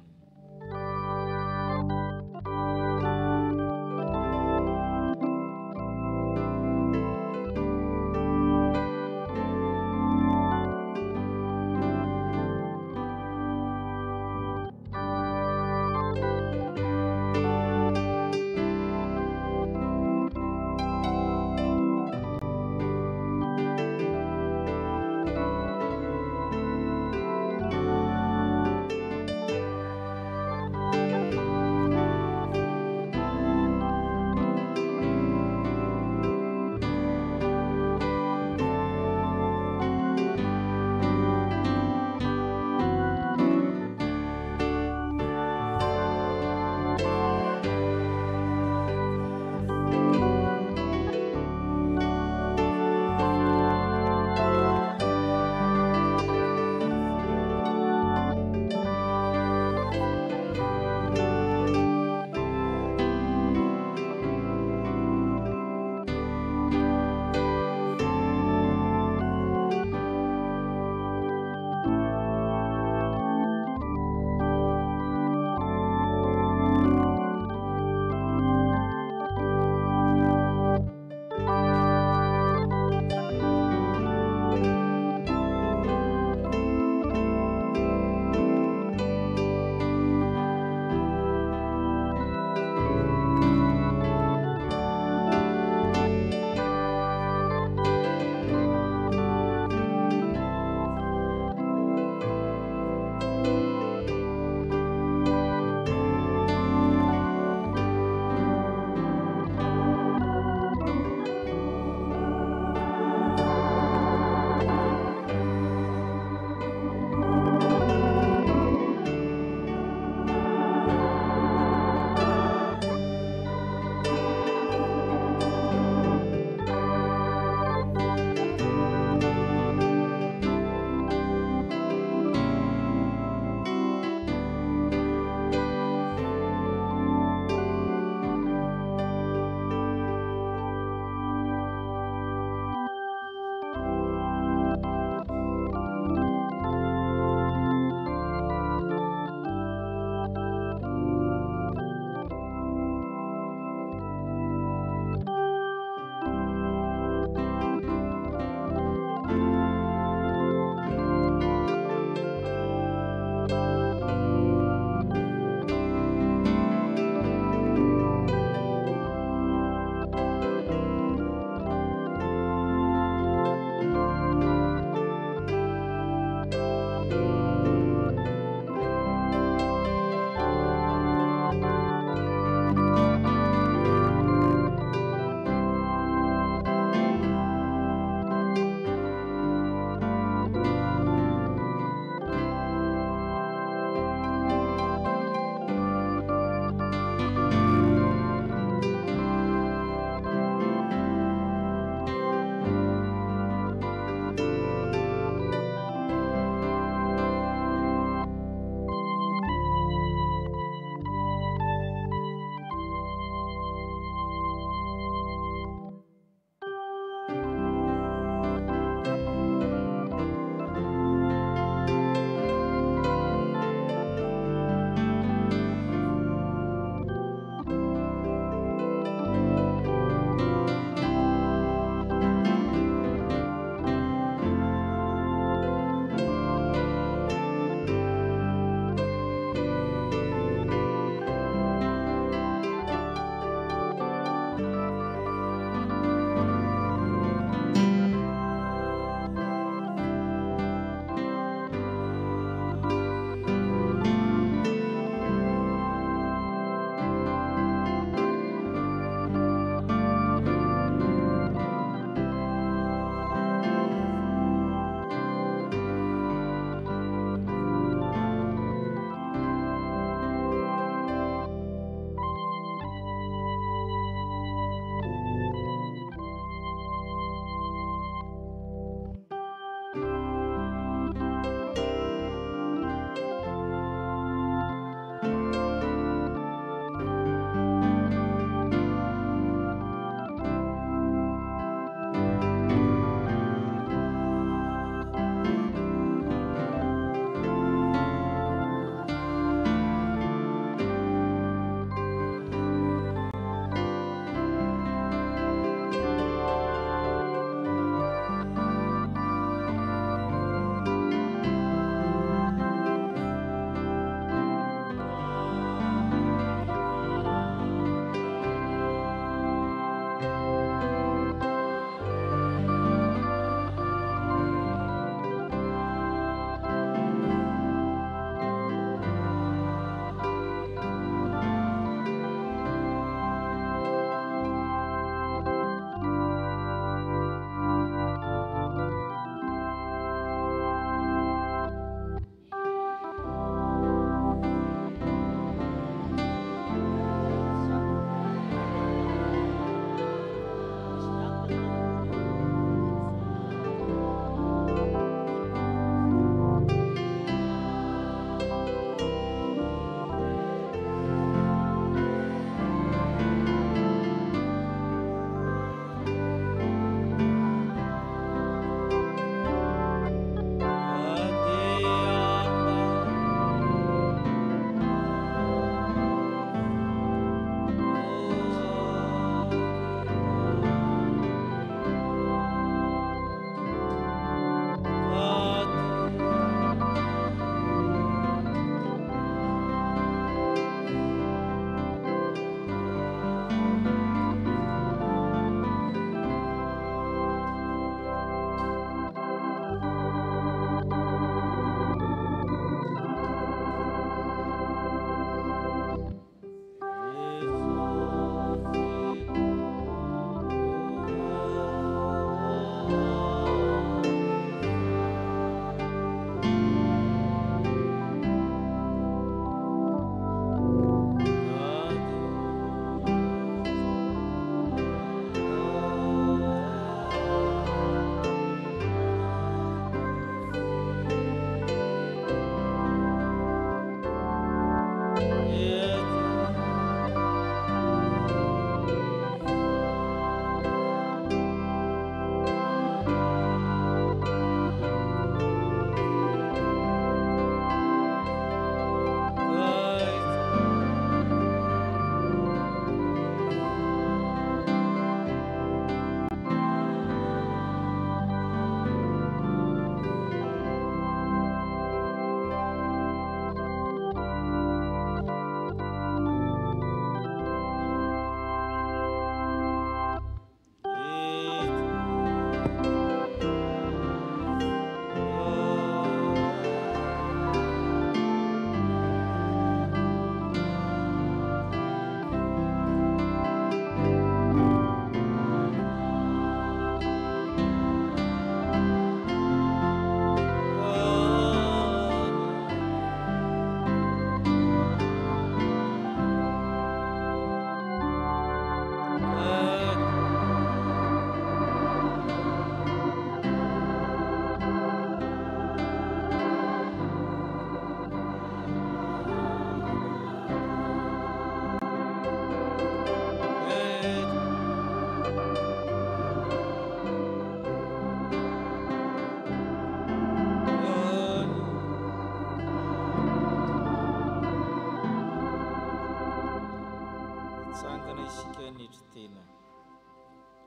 Sangana isika nitry tena.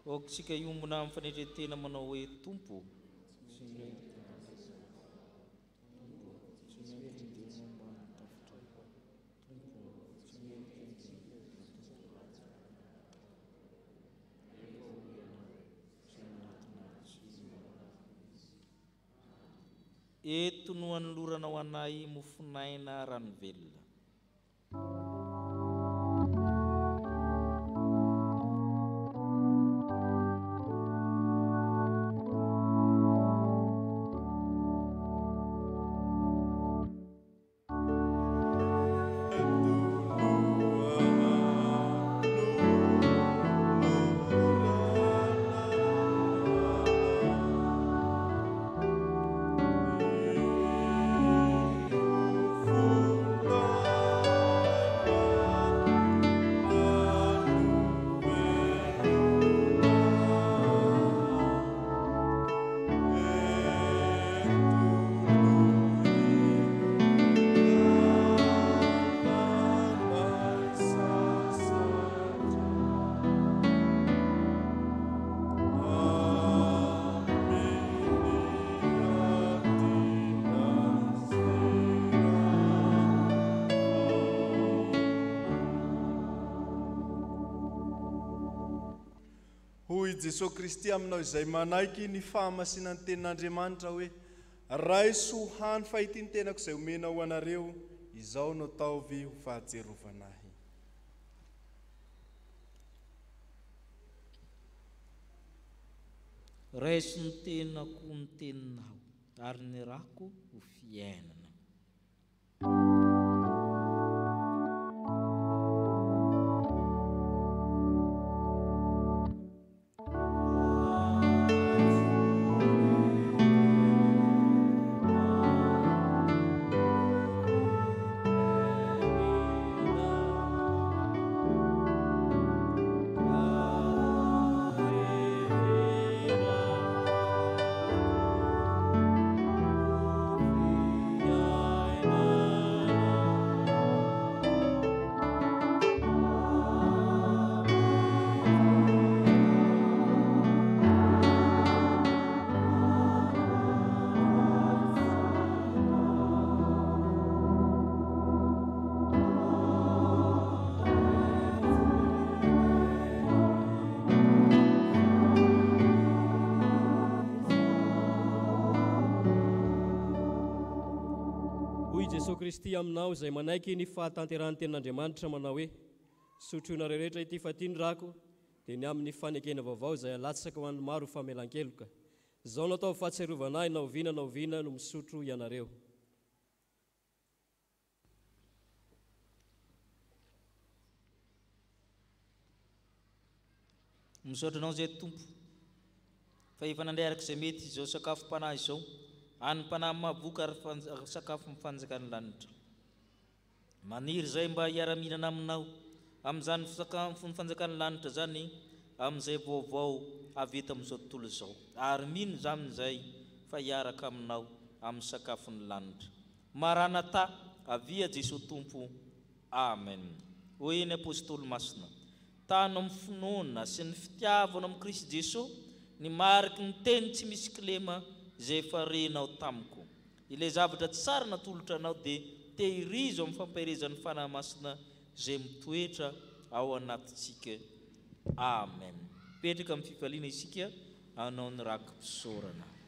Oksika iombona amin'ny fanetretena manao hoe Tompo. Eto no anoloranao anay mofinaina rano velona. Hoy Jesosy Kristy aminao izay manaiky ny fahamasinany tenin'Andriamanitra hoe raiso hany fahitiny tenako izay omenao anareo izao no ataovy ho fahatsiarovanahy. Raiso ny tenako ny teninao ary ny rako ho fiainana. Jesosy Kristy aminao izay manaiky ny fahatanterahany tenin'Andriamanitra manao hoe sotroinareo rehetra ity fatiny rako dia ny amin'ny fanekena vaovao izay alatsaka ho an'ny maro famelan-keloka. Izao no atao fahatsiarovanahy na oviana no misotro ianareo. Misaotra anao izay Tompo fa efa nandray araka izay mety izao sakafom-panahy izao any-panahy mahaboka ary sakafo mifanjakany lanitra. Maniry izay mba hiara-mihinana aminao amin'izany fifanjakany lanitra zany amin'izay vaovao avy eto amin'izao tontolo izao. Ary mino izany izay fa hiaraka aminao amin'ny sakafony lanitra. Maranatha, avia Jesosy Tompo. Amen. Hoy ny apôstôly masina. Tano amin'ny finoana sy ny fitiavana amin'ny Kristy Jesosy ny mariky ny teny tsy misy kilema izay efa renao tamiko. Ilay zavatra tsara natolotra anao dia tehirizo amin'ny fampahirezan'ny fanahy masina izay mitoetra ao anatintsika. Amen. Petraka amin'ny fifaliana isika hanao ny rakom-pisaorana. Amen.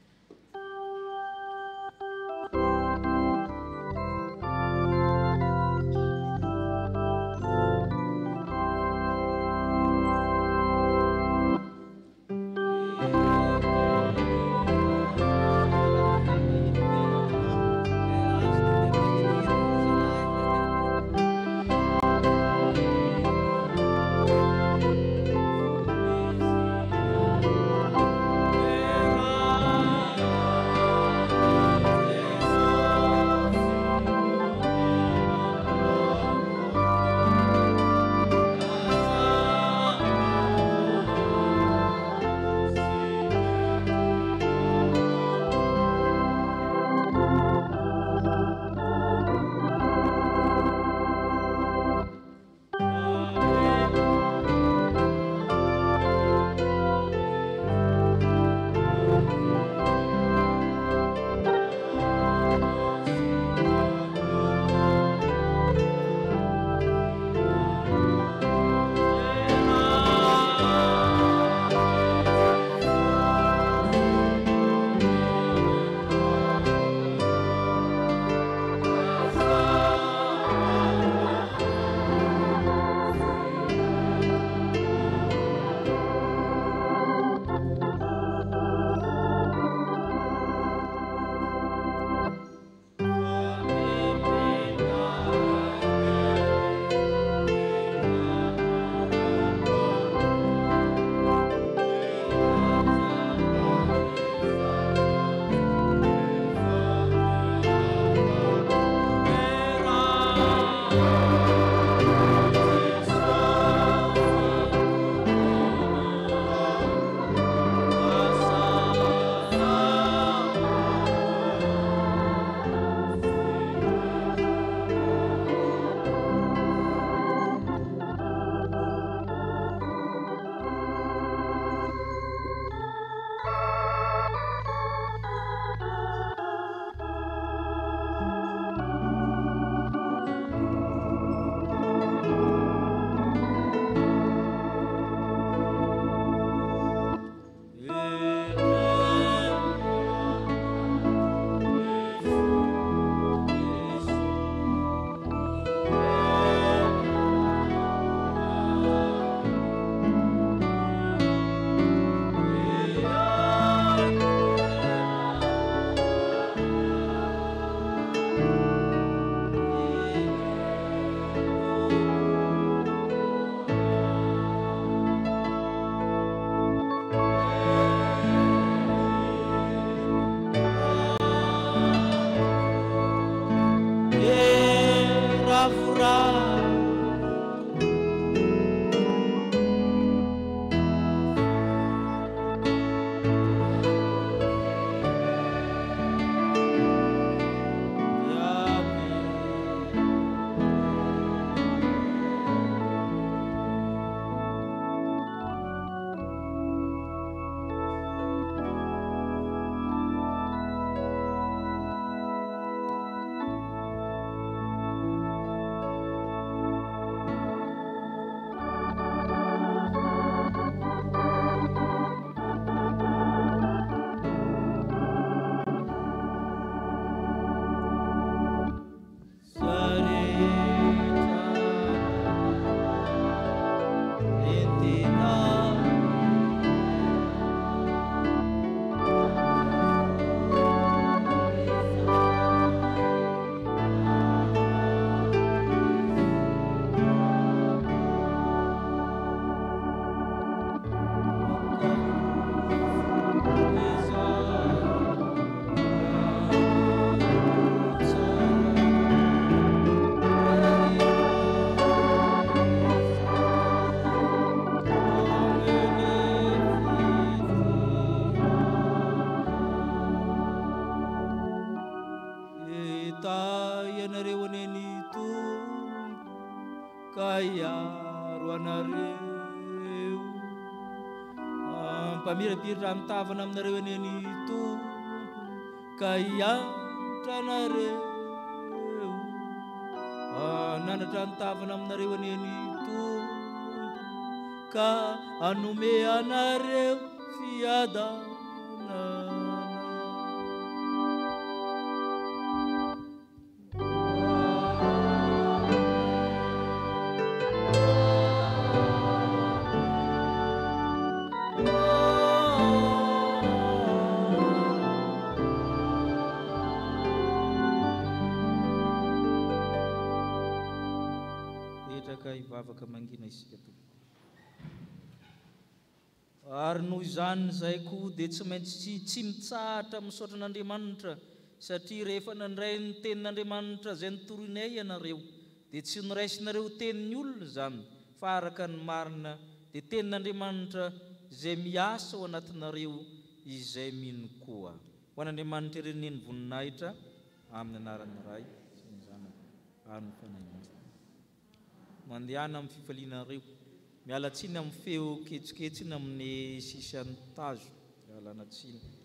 Pamirapiratra amin'ny tavana aminareo eny tompo ka hianatra nareo, nanatra ny tavana aminareo eny tompo ka hanome anareo fiadanana. Ivavaka mangina isika tompoko. Ary noho izany zay koa dia tsy maintsy tsy mitsahatra misaotra an'Andriamanitra, satria rehefa nandray ny tenin'Andriamanitra izay nitoroinay ianareo dia tsy noraisinareo tenin'ny olona izany fa araka ny marina dia tenin'Andriamanitra izay miasa ao anatinareo izay mino koa. Ho an'Andriamanitra ireneny voninahitra amin'ny anaran'ny Ray sy ny Zanaka ary ny Fanahy Amin. Mandehana amin'ny fifalianareo, miala tsiny amin'ny feo ketsiketsiny amin'ny sisan'ny tazo, miala tsiny.